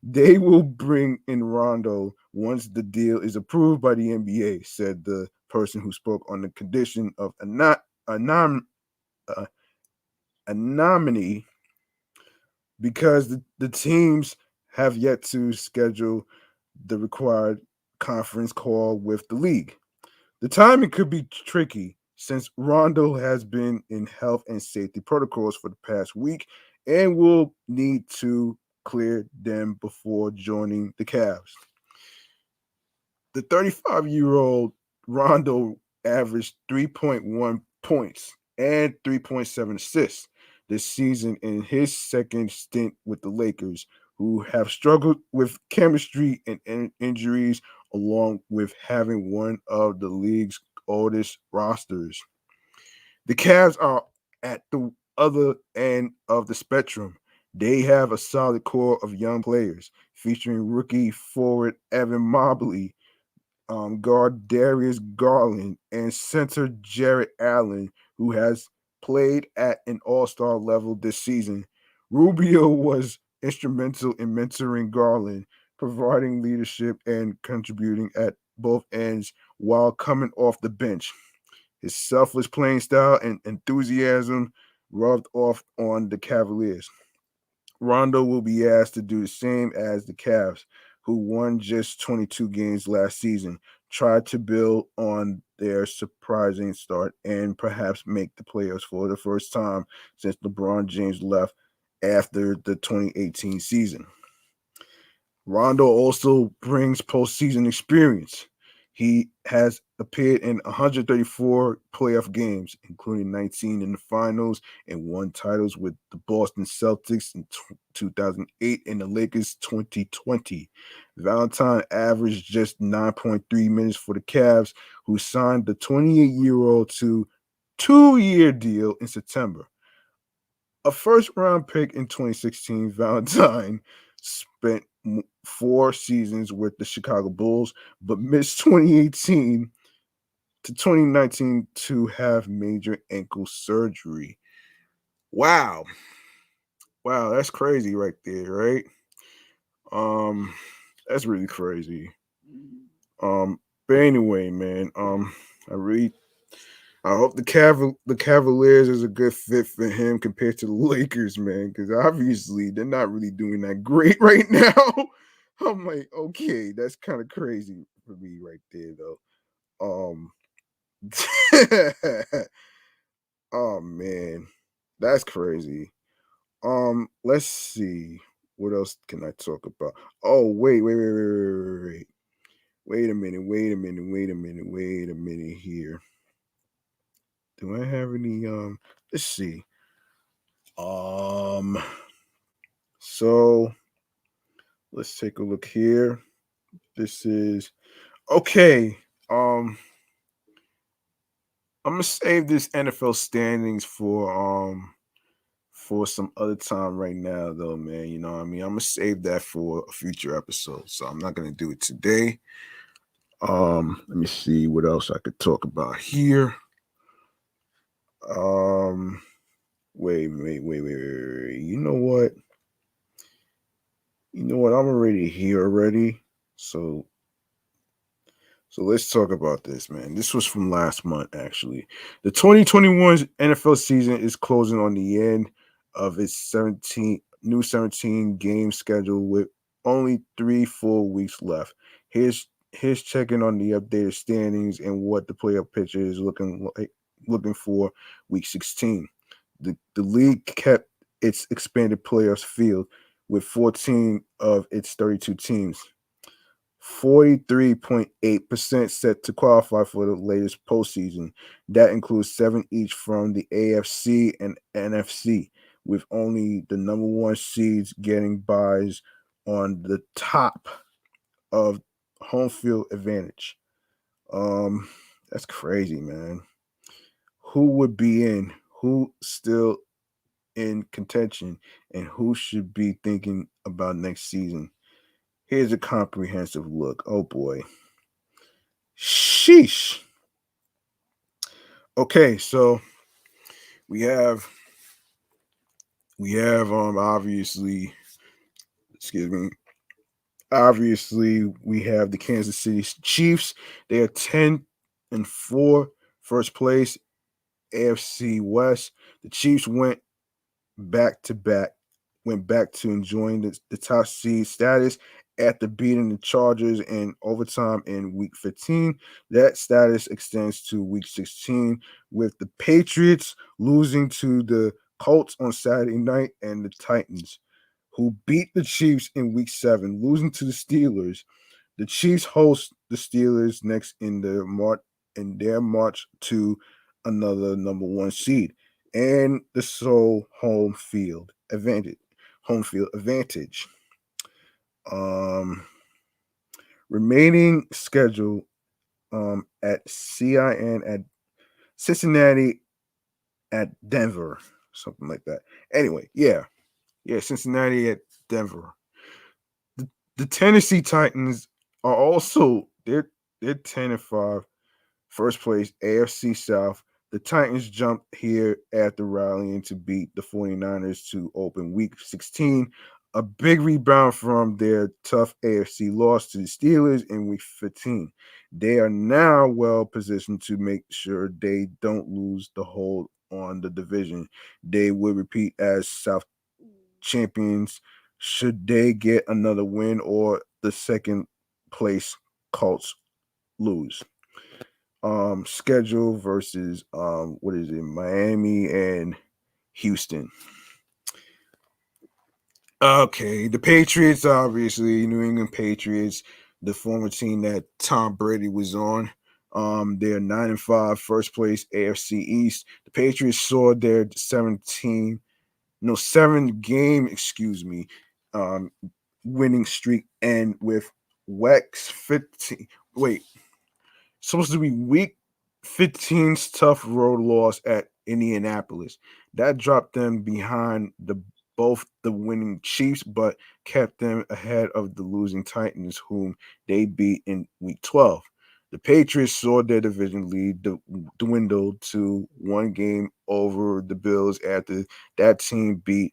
They will bring in Rondo once the deal is approved by the NBA, said the person who spoke on the condition of uh, anonymity because the teams have yet to schedule the required conference call with the league. The timing could be tricky since Rondo has been in health and safety protocols for the past week and will need to clear them before joining the Cavs. The 35-year-old Rondo averaged 3.1 points and 3.7 assists this season in his second stint with the Lakers, who have struggled with chemistry and injuries, along with having one of the league's oldest rosters. The Cavs are at the other end of the spectrum. They have a solid core of young players, featuring rookie forward Evan Mobley, guard Darius Garland, and center Jarrett Allen, who has played at an all-star level this season. Rubio was instrumental in mentoring Garland, providing leadership and contributing at both ends while coming off the bench. His selfless playing style and enthusiasm rubbed off on the Cavaliers. Rondo will be asked to do the same as the Cavs, who won just 22 games last season, tried to build on their surprising start and perhaps make the playoffs for the first time since LeBron James left after the 2018 season. Rondo also brings postseason experience. He has appeared in 134 playoff games, including 19 in the finals, and won titles with the Boston Celtics in 2008 and the Lakers 2020. Valentine averaged just 9.3 minutes for the Cavs, who signed the 28-year-old to two-year deal in September. A first round pick in 2016, Valentine spent 4 seasons with the Chicago Bulls, but missed 2018 to 2019 to have major ankle surgery. Wow. Wow, that's crazy right there, right? Um, that's really crazy. But anyway, man, I really I hope the Cavaliers is a good fit for him compared to the Lakers, man, because obviously they're not really doing that great right now. I'm like, okay, that's kind of crazy for me right there, though. Um, oh man, that's crazy. Let's see, what else can I talk about? Oh, wait a minute, wait a minute here. Do I have any? Let's see. Um, so let's take a look here. This is okay. Um, I'm gonna save this NFL standings for some other time right now, though, man. You know what I mean? I'm gonna save that for a future episode. So I'm not gonna do it today. Let me see what else I could talk about here. Um, wait. You know what? I'm already here already. So let's talk about this, man. This was from last month, actually. The 2021 NFL season is closing on the end of its 17 game schedule with only 3 full weeks left. here's checking on the updated standings and what the playoff picture is looking for week 16. The league kept its expanded playoffs field with 14 of its 32 teams. 43.8% set to qualify for the latest postseason. That includes 7 each from the AFC and NFC, with only the number 1 seeds getting buys on the top of home field advantage. That's crazy, man. Who would be in? Who still in contention? And who should be thinking about next season? Here's a comprehensive look. Oh boy. Sheesh. Okay, so we have obviously, excuse me. Obviously, we have the Kansas City Chiefs. They are 10-4, first place, AFC West. The Chiefs back to back, went back to enjoying the top seed status after beating the Chargers in overtime in week 15. That status extends to week 16, with the Patriots losing to the Colts on Saturday night and the Titans, who beat the Chiefs in week 7, losing to the Steelers. The Chiefs host the Steelers next in their march to another number 1 seed and the sole home field advantage. Remaining schedule at CIN at Cincinnati at Denver, something like that. Anyway, yeah, Cincinnati at Denver. The Tennessee Titans are also they're 10-5, first place, AFC South. The Titans jumped here after rallying to beat the 49ers to open week 16. A big rebound from their tough AFC loss to the Steelers in week 15. They are now well positioned to make sure they don't lose the hold on the division. They will repeat as South champions should they get another win or the second place Colts lose. Schedule versus what is it, Miami and Houston. Okay, the Patriots, obviously, New England Patriots, the former team that Tom Brady was on. They're 9-5, first place, AFC East. The Patriots saw their 7-game, winning streak end with Wex 15. Wait, supposed to be week 15's tough road loss at Indianapolis. That dropped them behind both the winning Chiefs, but kept them ahead of the losing Titans, whom they beat in week 12. The Patriots saw their division lead dwindle to 1 game over the Bills after that team beat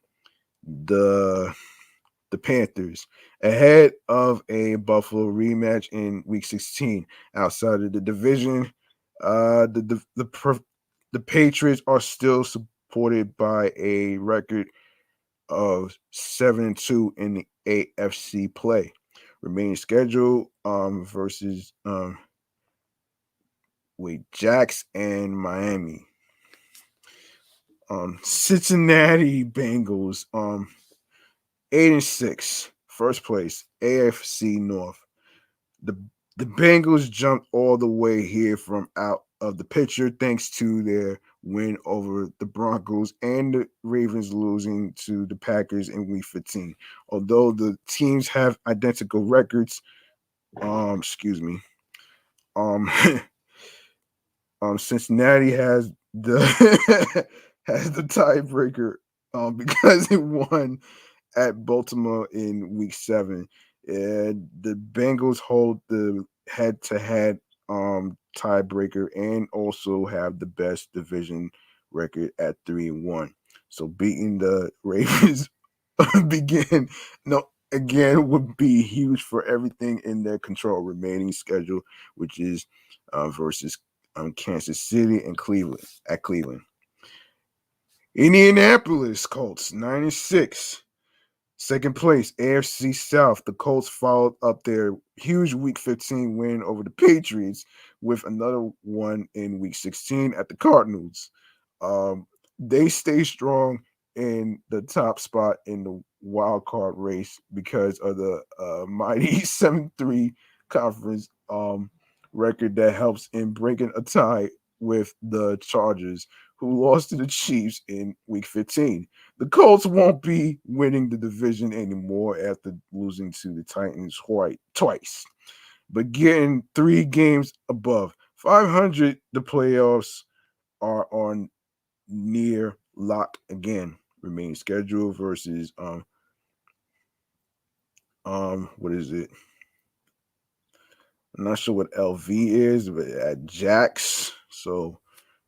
the Panthers ahead of a Buffalo rematch in week 16. Outside of the division, the Patriots are still supported by a record of 7-2 in the AFC play. Remaining schedule versus Jacks and Miami. Cincinnati Bengals 8-6, first place, AFC North. The Bengals jumped all the way here from out of the picture thanks to their win over the Broncos and the Ravens losing to the Packers in week 15. Although the teams have identical records, Cincinnati has the has the tiebreaker because it won at Baltimore in week 7. The Bengals hold the head-to-head tiebreaker and also have the best division record at 3-1. So beating the Ravens again would be huge for everything in their control. Remaining schedule, which is versus Kansas City and Cleveland at Cleveland. Indianapolis Colts 9-6. Second place, AFC South. The Colts followed up their huge Week 15 win over the Patriots with another one in Week 16 at the Cardinals. They stay strong in the top spot in the wild card race because of the mighty 7-3 conference record that helps in breaking a tie with the Chargers, who lost to the Chiefs in Week 15. The Colts won't be winning the division anymore after losing to the Titans twice, but getting 3 games above 500, the playoffs are on near lock again. Remaining schedule versus what is it? I'm not sure what LV is, but at Jax, so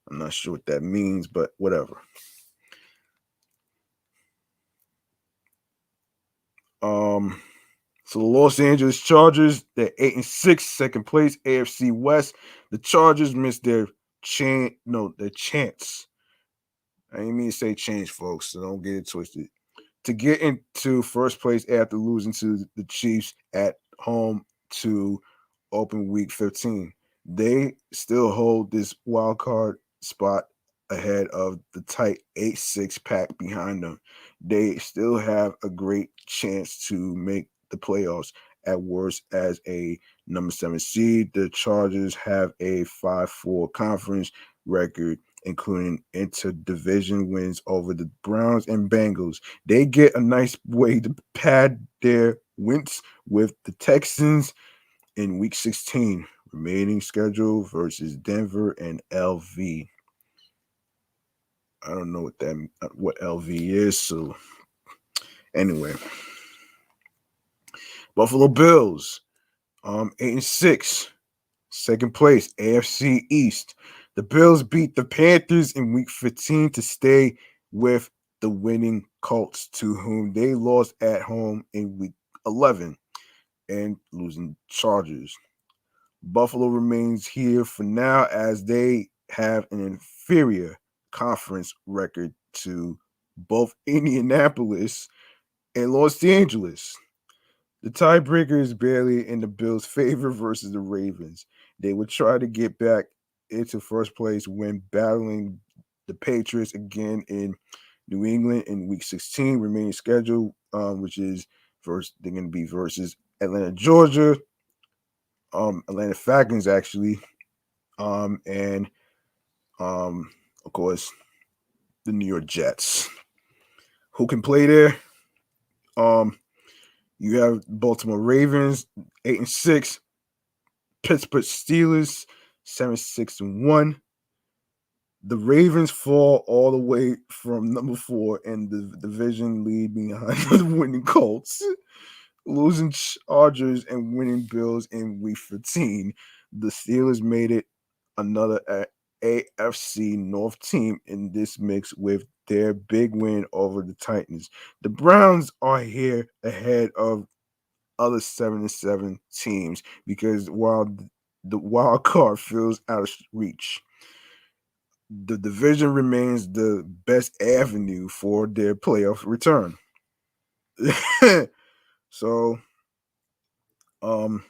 I'm not sure what that means, but whatever. So the Los Angeles Chargers, they're 8-6, second place, AFC West. The Chargers missed their chance. I didn't mean to say change, folks, so don't get it twisted. To get into first place after losing to the Chiefs at home to open Week 15. They still hold this wild card spot ahead of the tight 8-6 pack behind them. They still have a great chance to make the playoffs at worst as a number 7 seed. The Chargers have a 5-4 conference record, including interdivision wins over the Browns and Bengals. They get a nice way to pad their wins with the Texans in Week 16. Remaining schedule versus Denver and LV. I don't know what LV is, so anyway. Buffalo Bills, 8-6, second place, AFC East. The Bills beat the Panthers in Week 15 to stay with the winning Colts, to whom they lost at home in Week 11 and losing Chargers. Buffalo remains here for now as they have an inferior conference record to both Indianapolis and Los Angeles. The tiebreaker is barely in the Bills' favor versus the Ravens. They would try to get back into first place when battling the Patriots again in New England in Week 16. Remaining schedule, which is they're going to be versus Atlanta, Georgia, Atlanta Falcons actually, and of course the New York Jets. Who can play there? You have Baltimore Ravens 8-6, Pittsburgh Steelers 7-6-1. The Ravens fall all the way from number 4 in the division lead behind the winning Colts, losing Chargers and winning Bills in Week 15. The Steelers made it another AFC North team in this mix with their big win over the Titans. The Browns are here ahead of other 7-7 teams because while the wild card feels out of reach, the division remains the best avenue for their playoff return. So, who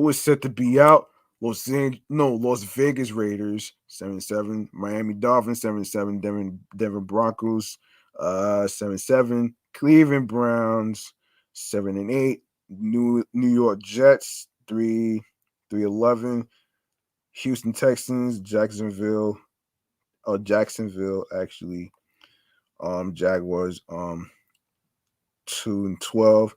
is set to be out? Las Vegas Raiders 7-7, Miami Dolphins 7-7, Denver Broncos 7-7, Cleveland Browns 7-8, New York Jets 3-11, Houston Texans, Jacksonville actually, Jaguars 2-12.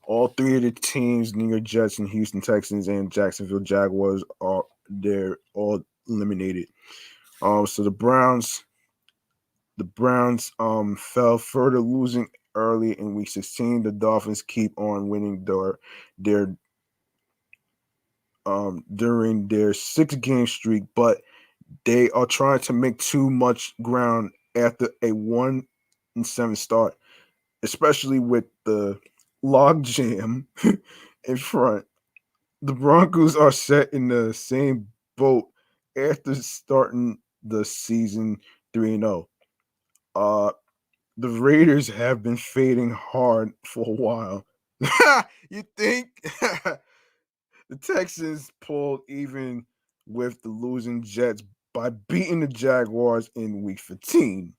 All 3 of the teams, New York Jets and Houston Texans and Jacksonville Jaguars, they're all eliminated. So the Browns fell further, losing early in Week 16. The Dolphins keep on winning their during their 6-game streak, but they are trying to make too much ground after a 1-7 start, especially with the logjam in front. The Broncos are set in the same boat after starting the season 3-0. the Raiders have been fading hard for a while. You think the Texans pulled even with the losing Jets by beating the Jaguars in week 15?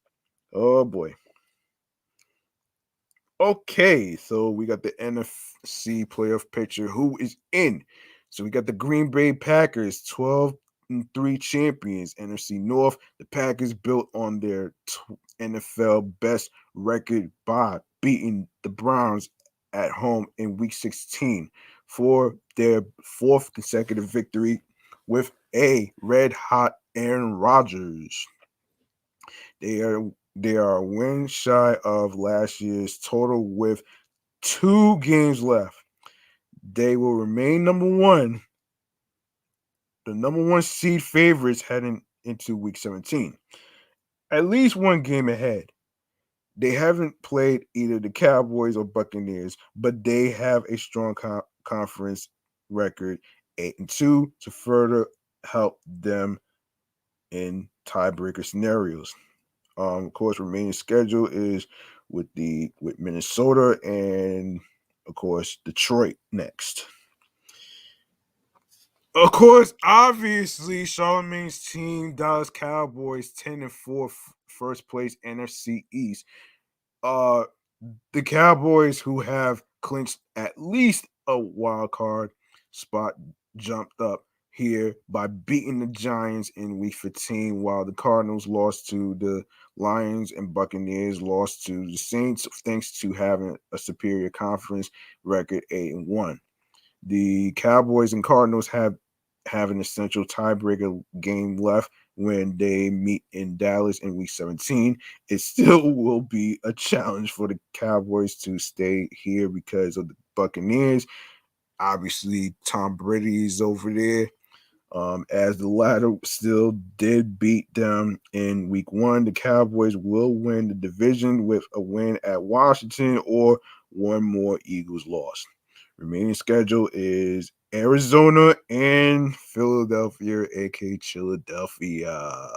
Oh boy. Okay, so we got the NFC playoff picture. Who is in? So we got the Green Bay Packers, 12-3 champions. NFC North, the Packers built on their NFL best record by beating the Browns at home in Week 16 for their fourth consecutive victory with a red-hot Aaron Rodgers. They are a win shy of last year's total with 2 games left. They will remain the number one seed favorites heading into week 17. At least 1 game ahead. They haven't played either the Cowboys or Buccaneers, but they have a strong conference record, 8-2, to further help them in tiebreaker scenarios. Of course, remaining schedule is with Minnesota and of course Detroit next. Of course, obviously, Charlemagne's team, Dallas Cowboys, 10-4, first place NFC East. Uh, the Cowboys, who have clinched at least a wild card spot, jumped up here by beating the Giants in week 15, while the Cardinals lost to the Lions and Buccaneers lost to the Saints, thanks to having a superior conference record, 8-1. The Cowboys and Cardinals have an essential tiebreaker game left when they meet in Dallas in week 17. It still will be a challenge for the Cowboys to stay here because of the Buccaneers. Obviously, Tom Brady is over there. As the latter still did beat them in week 1, the Cowboys will win the division with a win at Washington or one more Eagles loss. Remaining schedule is Arizona and Philadelphia, aka Philadelphia.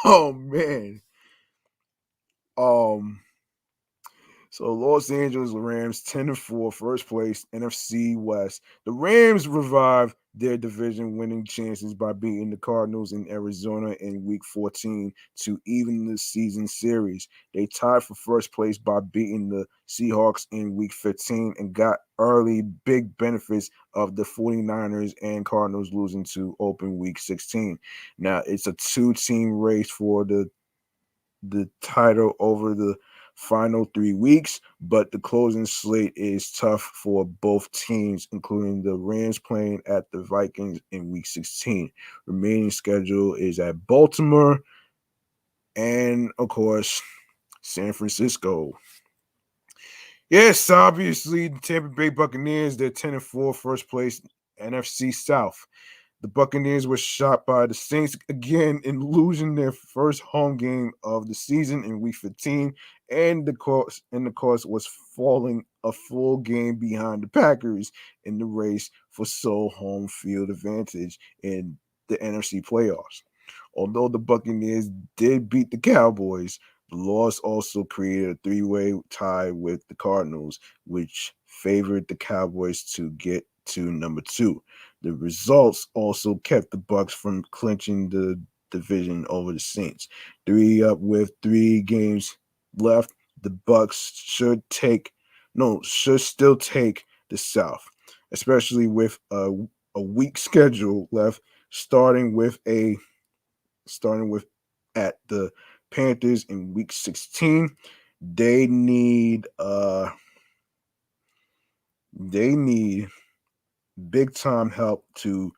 Oh man. Um So Los Angeles Rams 10-4, first place, NFC West. The Rams revived their division winning chances by beating the Cardinals in Arizona in week 14 to even the season series. They tied for first place by beating the Seahawks in week 15 and got early big benefits of the 49ers and Cardinals losing to open week 16. Now it's a 2-team race for the title over the final 3 weeks, but the closing slate is tough for both teams, including the Rams playing at the Vikings in week 16. Remaining schedule is at Baltimore and, of course, San Francisco. Yes, obviously, the Tampa Bay Buccaneers, they're 10-4, first place, NFC South. The Buccaneers were shot by the Saints again in losing their first home game of the season in week 15, and the course was falling a full game behind the Packers in the race for sole home field advantage in the NFC playoffs. Although the Buccaneers did beat the Cowboys, the loss also created a 3-way tie with the Cardinals, which favored the Cowboys to get to number 2. The results also kept the Bucks from clinching the division over the Saints. 3 up with 3 games left. The Bucks should still take the South, especially with a weak schedule left, starting with at the Panthers in week 16. They need big time help to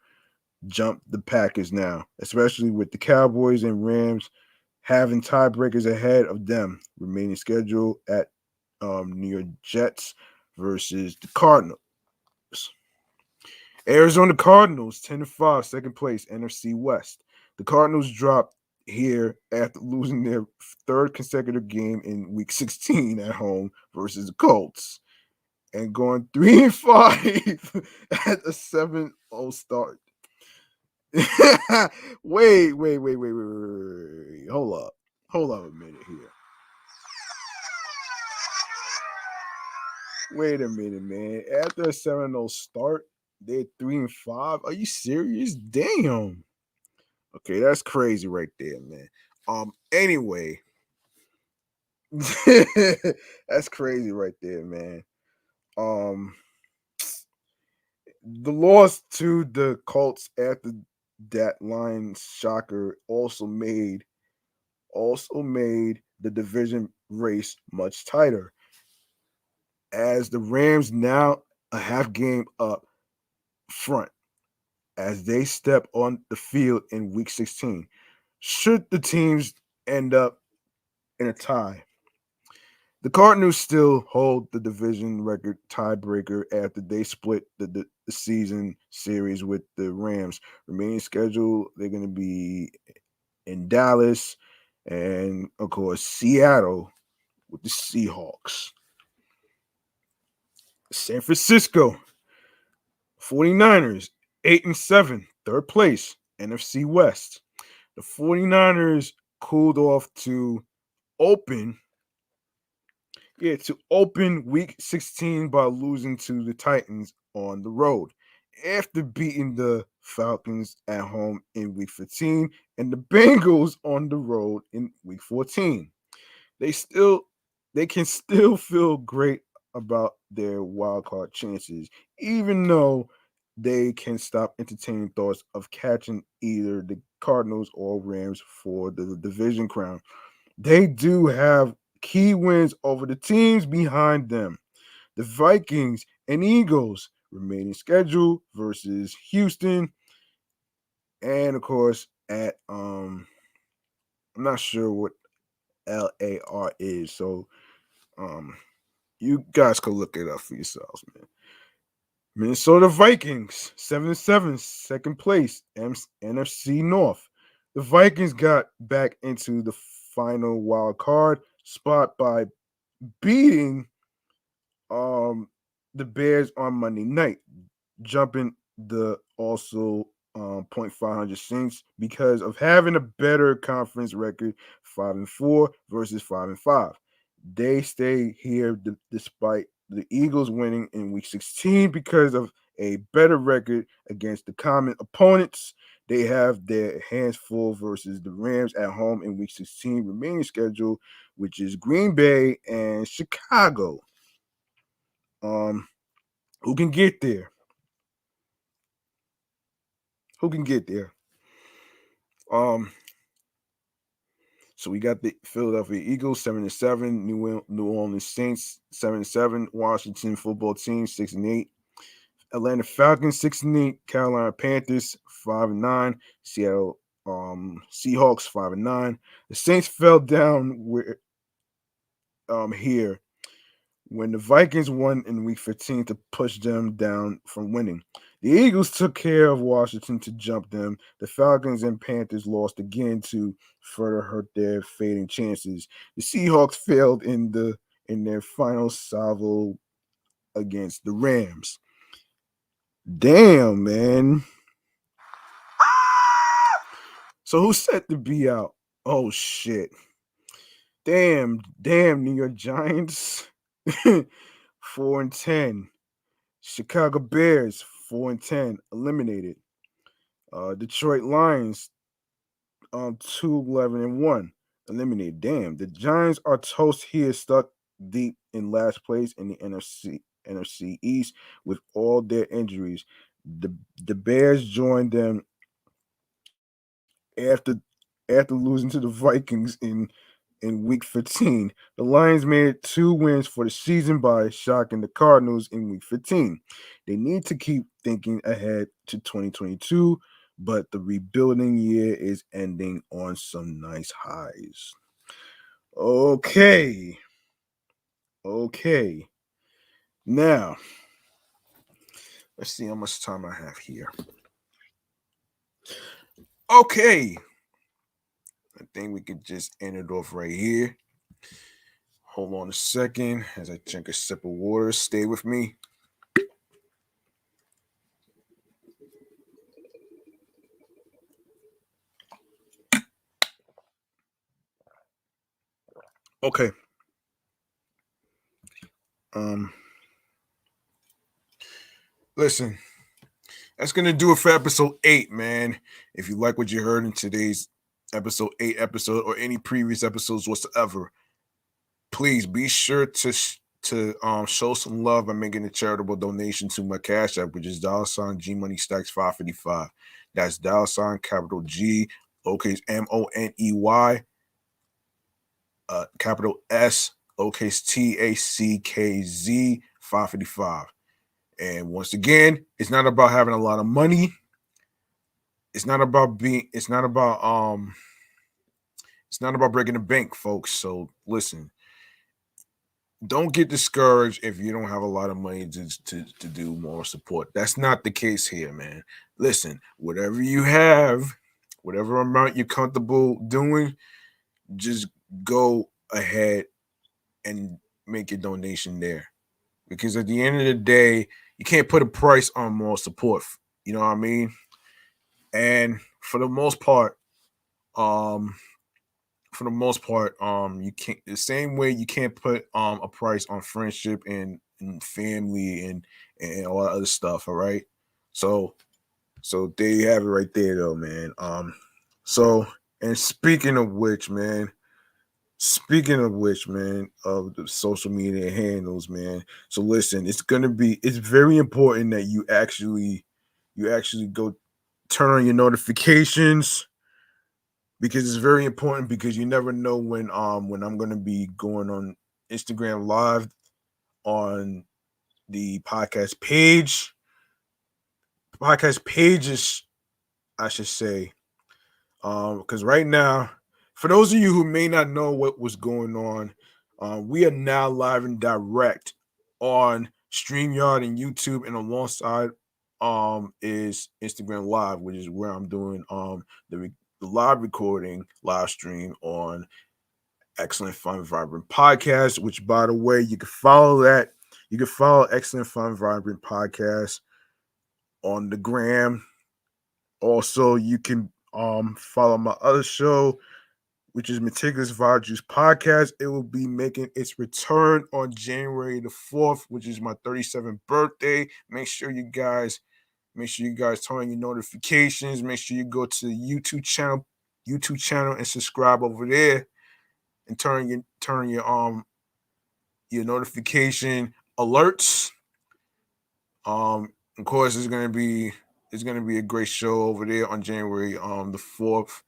jump the Packers now, especially with the Cowboys and Rams having tiebreakers ahead of them. Remaining schedule at New York Jets versus the Cardinals. Arizona Cardinals 10-5, second place, NFC West. The Cardinals dropped here after losing their third consecutive game in week 16 at home versus the Colts and going 3-5 at a 7-0 start. Wait. Hold up a minute here. Wait a minute, man. After a 7-0 start, they're 3-5. Are you serious? Damn. Okay, that's crazy right there, man. Anyway. That's crazy right there, man. Um the loss to the Colts after that Lions shocker also made the division race much tighter, as the Rams now a half game up front as they step on the field in week 16. Should the teams end up in a tie, the Cardinals still hold the division record tiebreaker after they split the season series with the Rams. Remaining schedule, they're going to be in Dallas and, of course, Seattle with the Seahawks. San Francisco 49ers, 8-7, third place, NFC West. The 49ers cooled off open to open week 16 by losing to the Titans on the road after beating the Falcons at home in week 15 and the Bengals on the road in week 14. They still they can still feel great about their wild card chances, even though they can stop entertaining thoughts of catching either the Cardinals or Rams for the division crown. They do have key wins over the teams behind them. The Vikings and Eagles remaining schedule versus Houston, and of course at I'm not sure what LAR is, so um you guys can look it up for yourselves, man. Minnesota Vikings 7-7, second place, NFC North. The Vikings got back into the final wild card spot by beating um the Bears on Monday night, jumping the also .500 Saints because of having a better conference record, 5-4 versus 5-5. They stay here despite the Eagles winning in week 16 because of a better record against the common opponents. They have their hands full versus the Rams at home in week 16 remaining schedule, which is Green Bay and Chicago. Who can get there? Who can get there? Um, so we got the Philadelphia Eagles 7-7, New Orleans Saints 7-7, Washington Football Team 6-8, Atlanta Falcons 6-8, Carolina Panthers 5-9, Seattle Seahawks 5-9. The Saints fell down here when the Vikings won in week 15 to push them down from winning. The Eagles took care of Washington to jump them. The Falcons and Panthers lost again to further hurt their fading chances. The Seahawks failed in their final salvo against the Rams. Damn, man. So who's set to be out? Oh shit. Damn, New York Giants. 4-10. Chicago Bears 4-10, eliminated. Detroit Lions 2-11-1, eliminated. Damn, the Giants are toast here, stuck deep in last place in the NFC East with all their injuries. The Bears joined them after losing to the Vikings in week 15. The Lions made 2 wins for the season by shocking the Cardinals in week 15. They need to keep thinking ahead to 2022, but the rebuilding year is ending on some nice highs. Okay. Now, let's see how much time I have here. Okay. I think we could just end it off right here. Hold on a second as I drink a sip of water. Stay with me. Okay. Um, Listen, that's gonna do it for episode 8, man. If you like what you heard in today's episode 8 episode or any previous episodes whatsoever, please be sure to show some love by making a charitable donation to my Cash App, which is $G Money Stacks 555. That's capital G, lowercase MONEY, capital S, lowercase TACKZ 555. And once again, it's not about having a lot of money. It's not about breaking the bank, folks. So listen, don't get discouraged if you don't have a lot of money to do more support. That's not the case here, man. Listen, whatever you have, whatever amount you're comfortable doing, just go ahead and make your donation there. Because at the end of the day, you can't put a price on more support. You know what I mean? And for the most part, um, you can't, the same way you can't put a price on friendship and family and all that other stuff. All right. So there you have it right there though, man. So and speaking of which, man, of the social media handles, man. So listen, it's very important that you actually go turn on your notifications, because it's very important, because you never know when I'm gonna be going on Instagram live on the podcast pages, I should say. Because right now, for those of you who may not know what was going on, we are now live and direct on StreamYard and YouTube, and alongside is Instagram Live, which is where I'm doing the live recording live stream on Excellent Fun Vibrant Podcast, which, by the way, you can follow that. You can follow Excellent Fun Vibrant Podcast on the gram. Also, you can follow my other show, which is Meticulous Vibe Juice Podcast. It will be making its return on January the 4th, which is my 37th birthday. Make sure you guys turn on your notifications. Make sure you go to the YouTube channel and subscribe over there, and turn your notification alerts. Of course, it's gonna be a great show over there on January the 4th.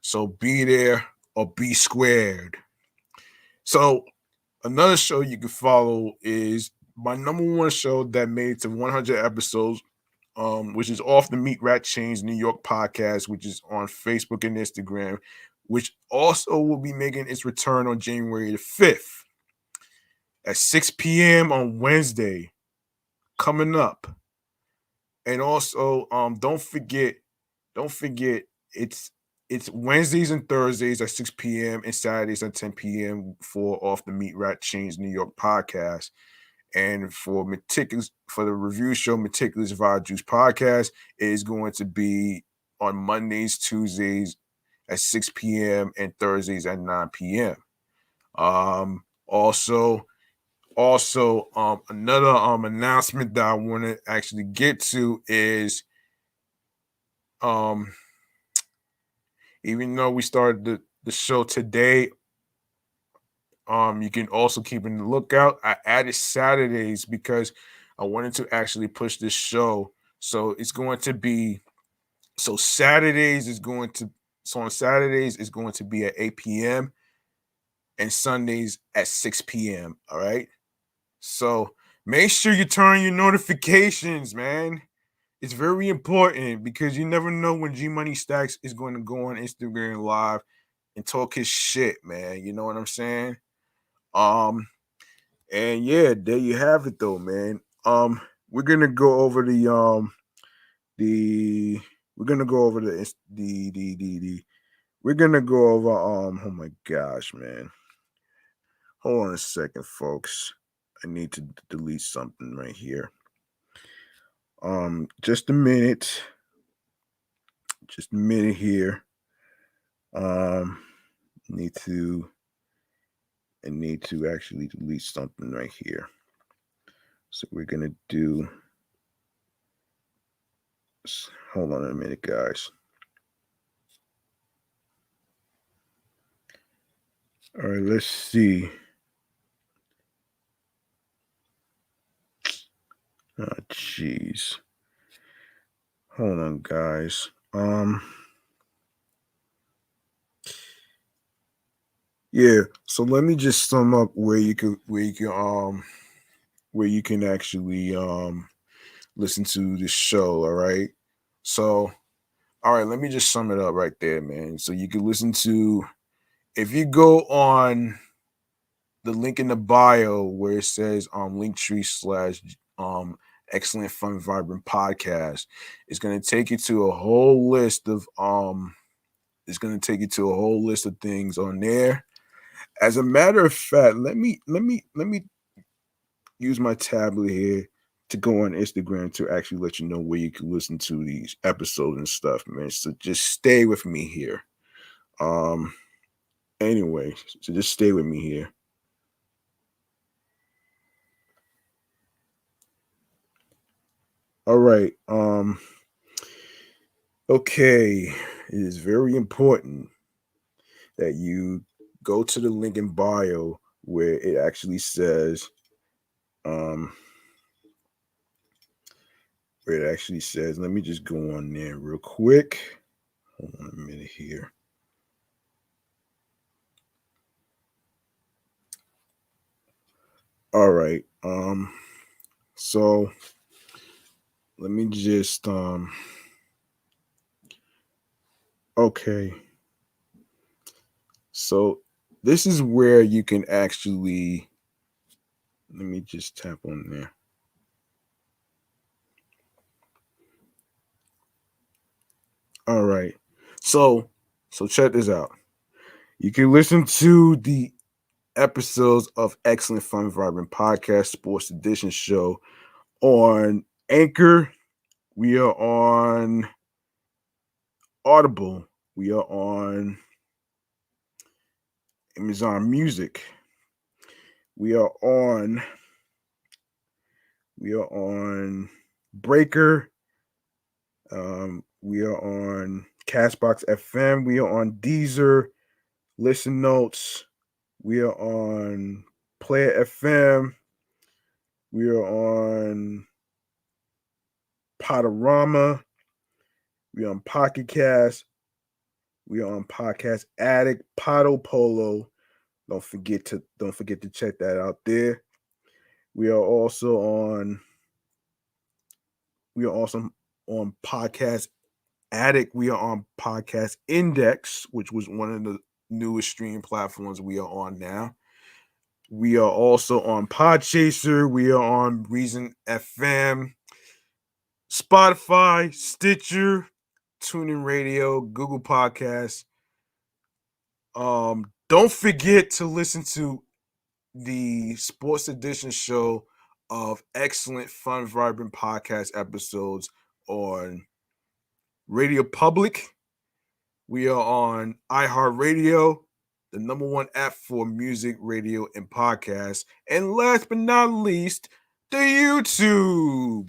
So be there or be squared. So another show you can follow is my number one show that made it to 100 episodes, which is Off the Meat Rat Chains New York podcast, which is on Facebook and Instagram, which also will be making its return on January the 5th at 6 p.m. on Wednesday, coming up. And also, don't forget, it's Wednesdays and Thursdays at 6 p.m. and Saturdays at 10 p.m. for Off the Meat Rat Chains New York podcast. And for the review show Meticulous Vibe Juice Podcast, it is going to be on Mondays, Tuesdays at 6 p.m. and Thursdays at 9 p.m. Also, another announcement that I want to actually get to is even though we started the show today, you can also keep in the lookout. I added Saturdays because I wanted to actually push this show. So it's going to be so on Saturdays it's going to be at 8 p.m. and Sundays at 6 p.m. All right. So make sure you turn your notifications, man. It's very important because you never know when G Money Stacks is going to go on Instagram Live and talk his shit, man. You know what I'm saying? Um, and yeah, there you have it though, man. We're gonna go over the we're gonna go over the we're gonna go over oh my gosh, man. Hold on a second, folks. I need to delete something right here. Just a minute. Just a minute here. need to actually delete something right here. So we're gonna do. Hold on a minute, guys. All right, let's see. Oh, jeez. Hold on, guys. Yeah. So let me just sum up where you can actually listen to this show. All right. So all right, let me just sum it up right there, man. So you can listen to, if you go on the link in the bio where it says Linktree slash excellent fun vibrant podcast, it's gonna take you to a whole list of things on there. As a matter of fact, let me use my tablet here to go on Instagram to actually let you know where you can listen to these episodes and stuff, man. So just stay with me here. Um anyway, so just stay with me here. All right. Okay. It is very important that you go to the link in bio where it actually says um let me just go on there real quick. Hold on a minute here. All right. So let me just okay. So this is where you can actually, let me just tap on there. All right. So check this out. You can listen to the episodes of Excellent Fun Vibrant Podcast Sports Edition show on Anchor. We are on Audible. We are on Amazon Music. We are on Breaker. We are on Castbox FM. We are on Deezer, Listen Notes. We are on Player FM. We are on Podorama. We are on Pocket Cast. We are on Podcast Addict, Podo Polo. Don't forget to check that out there. We are also on Podcast Addict. We are on Podcast Index, which was one of the newest streaming platforms we are on now. We are also on Podchaser. We are on Reason FM, Spotify, Stitcher, TuneIn Radio, Google Podcasts. Don't forget to listen to the Sports Edition show of Excellent Fun Vibrant Podcast episodes on Radio Public. We are on iHeartRadio, the number one app for music, radio, and podcasts. And last but not least, the YouTube.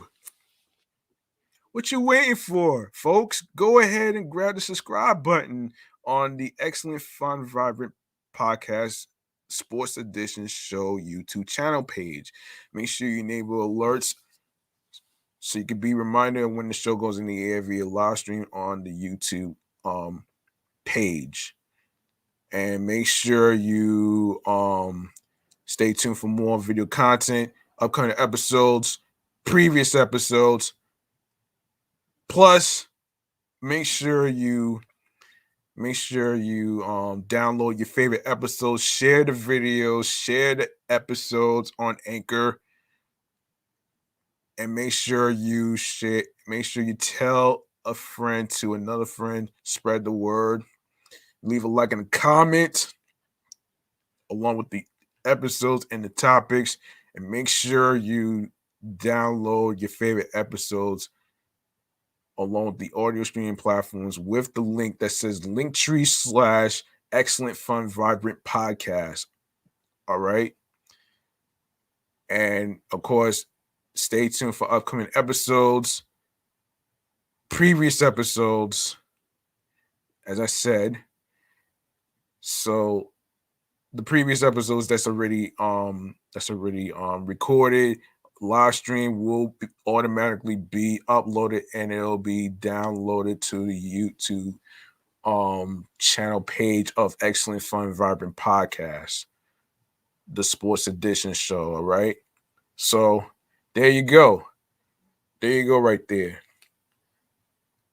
What you waiting for, folks? Go ahead and grab the subscribe button on the Excellent Fun Vibrant Podcast Sports Edition show YouTube channel page. Make sure you enable alerts so you can be reminded when the show goes in the air via live stream on the YouTube page. And make sure you stay tuned for more video content, upcoming episodes, previous episodes. Plus, make sure you download your favorite episodes, share the videos, share the episodes on Anchor, and make sure you tell a friend to another friend, spread the word, leave a like and a comment along with the episodes and the topics, and make sure you download your favorite episodes along with the audio streaming platforms with the link that says Linktree Excellent, Fun, Vibrant podcast. All right. And of course, stay tuned for upcoming episodes, previous episodes, as I said. So the previous episodes that's already recorded, live stream will automatically be uploaded and it'll be downloaded to the YouTube channel page of Excellent Fun Vibrant Podcast, the sports edition show. All right. So there you go. There you go, right there.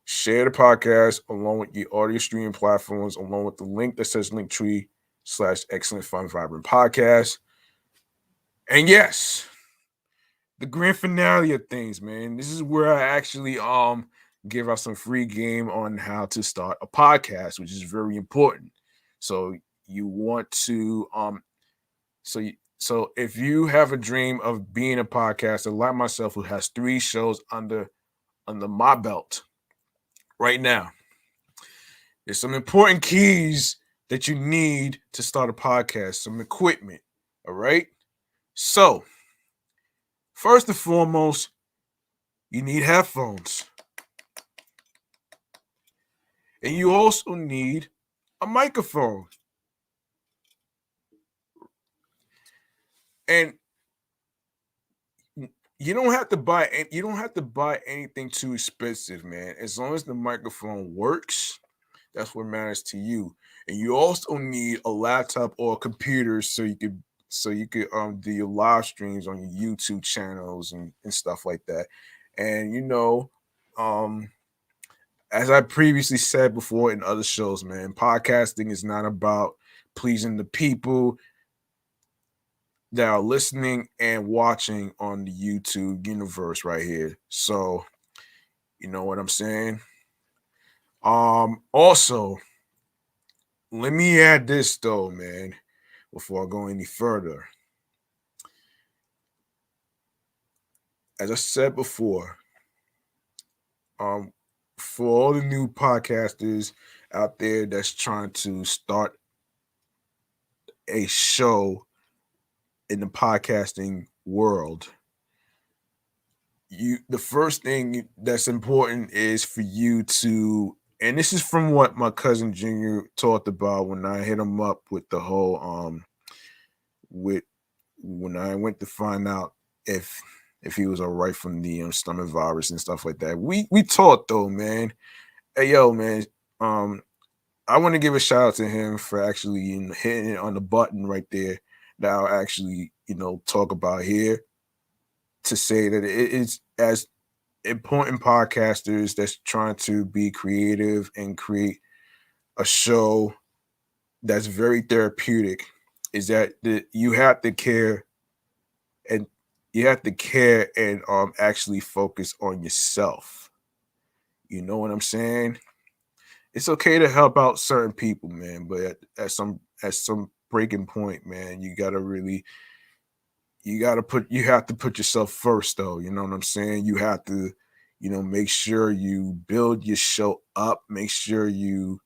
Share the podcast along with your audio streaming platforms, along with the link that says Linktree/Excellent Fun Vibrant Podcast. And yes, the grand finale of things, man. This is where I actually give out some free game on how to start a podcast, which is very important. So you want to so if you have a dream of being a podcaster like myself, who has 3 shows under my belt right now, there's some important keys that you need to start a podcast, some equipment. All right. So, first and foremost, you need headphones. And you also need a microphone. And you don't have to buy anything too expensive, man. As long as the microphone works, that's what matters to you. And you also need a laptop or a computer so you could do your live streams on your YouTube channels and stuff like that. And as I previously said before in other shows, man, podcasting is not about pleasing the people that are listening and watching on the YouTube universe right here. So, you know what I'm saying? Also, let me add this though, man, before I go any further. As I said before, for all the new podcasters out there that's trying to start a show in the podcasting world, the first thing that's important is for you to, and this is from what my cousin Junior talked about when I hit him up with the whole with when I went to find out if he was all right from the stomach virus and stuff like that. We talked though, man. Hey yo, man. I want to give a shout out to him for actually hitting it on the button right there that I'll actually talk about here, to say that it is as important podcasters that's trying to be creative and create a show that's very therapeutic, is that you have to care, and actually focus on yourself. You know what I'm saying? It's okay to help out certain people, man, but at some breaking point, man, you have to put yourself first, though. You know what I'm saying? You have to, make sure you build your show up. Make sure you,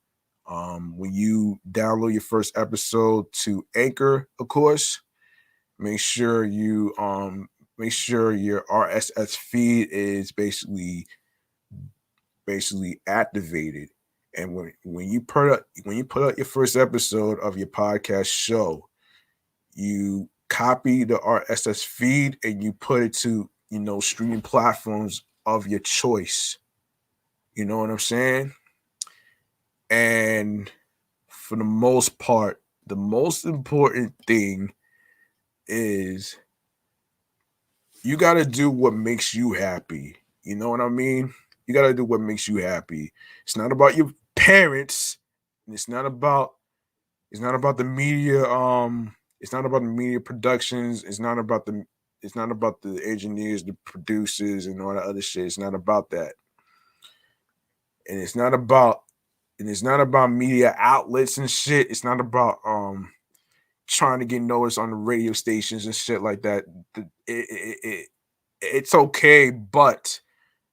when you download your first episode to Anchor, of course, make sure your RSS feed is basically activated. And when you put out your first episode of your podcast show, you copy the RSS feed and you put it to streaming platforms of your choice. You know what I'm saying? And for the most part, the most important thing is you got to do what makes you happy. You know what I mean? You got to do what makes you happy. It's not about your parents. And it's not about the media. It's not about the media productions. It's not about the engineers, the producers, and all that other shit. It's not about that. And it's not about media outlets and shit. It's not about trying to get noticed on the radio stations and shit like that. It's okay, but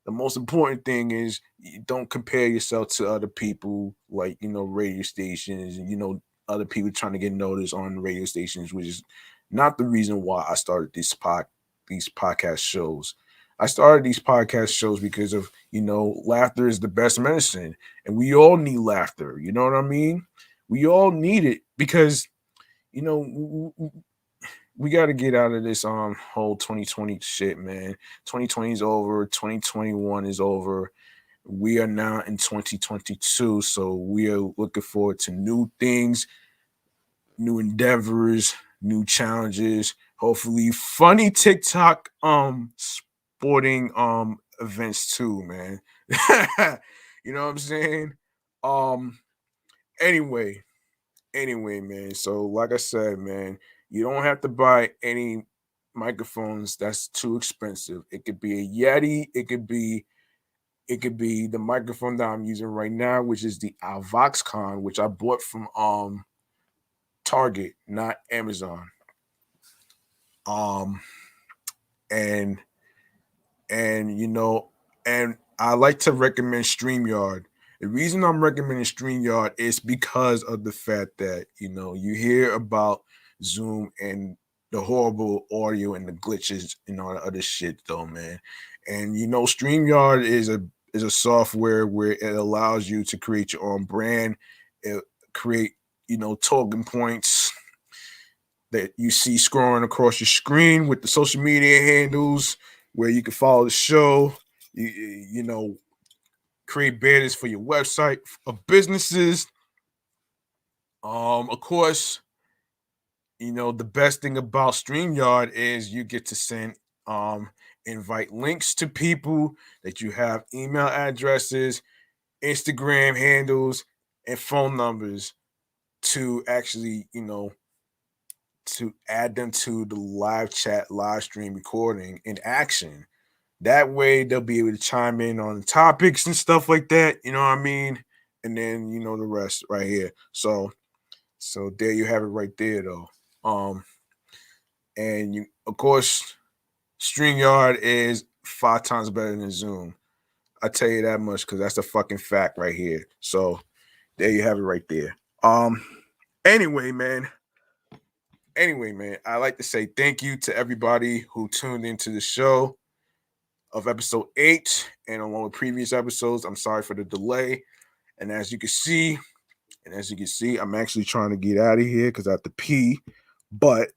the most important thing is you don't compare yourself to other people, like radio stations, and other people trying to get noticed on radio stations, which is not the reason why I started these podcast shows. I started these podcast shows because of, laughter is the best medicine, and we all need laughter. You know what I mean? We all need it because, we got to get out of this whole 2020 shit, man. 2020 is over. 2021 is over. We are now in 2022, so we are looking forward to new things, new endeavors, new challenges. Hopefully, funny TikTok sporting events too, man. You know what I'm saying? Um. Anyway, man. So, like I said, man, you don't have to buy any microphones that's too expensive. It could be a Yeti. It could be the microphone that I'm using right now, which is the Avoxcon, which I bought from Target, not Amazon. Um and and I like to recommend StreamYard. The reason I'm recommending StreamYard is because of the fact that you hear about Zoom and the horrible audio and the glitches and all the other shit though, man. And StreamYard is a software where it allows you to create your own brand, create talking points that you see scrolling across your screen with the social media handles where you can follow the show. Create banners for your website of businesses. Of course, the best thing about StreamYard is you get to send invite links to people that you have email addresses, Instagram handles, and phone numbers to actually, to add them to the live chat, live stream recording in action. That way they'll be able to chime in on topics and stuff like that. You know what I mean? And then the rest right here. So there you have it right there though. And you of course StreamYard is 5 times better than Zoom. I tell you that much because that's a fucking fact right here. So there you have it right there. Anyway, man. I'd like to say thank you to everybody who tuned into the show of episode 8 and along with previous episodes. I'm sorry for the delay. And as you can see, I'm actually trying to get out of here because I have to pee. But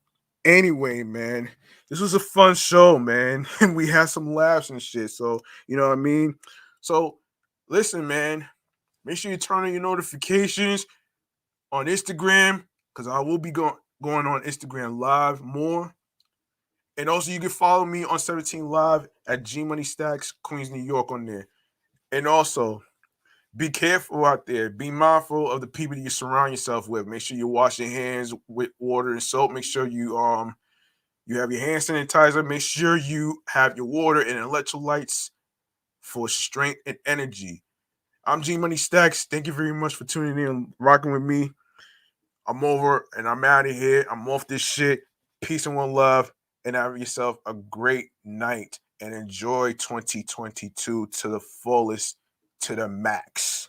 anyway, man, this was a fun show, man. And we had some laughs and shit. So, you know what I mean? So, listen, man, make sure you turn on your notifications on Instagram because I will be going on Instagram live more. And also, you can follow me on 17 Live at G Money Stacks, Queens, New York on there. And also, be careful out there. Be mindful of the people that you surround yourself with. Make sure you wash your hands with water and soap. Make sure you have your hand sanitizer. Make sure you have your water and electrolytes for strength and energy. I'm G Money Stacks. Thank you very much for tuning in and rocking with me. I'm over and I'm out of here. I'm off this shit. Peace and one love. And have yourself a great night and enjoy 2022 to the fullest, to the max.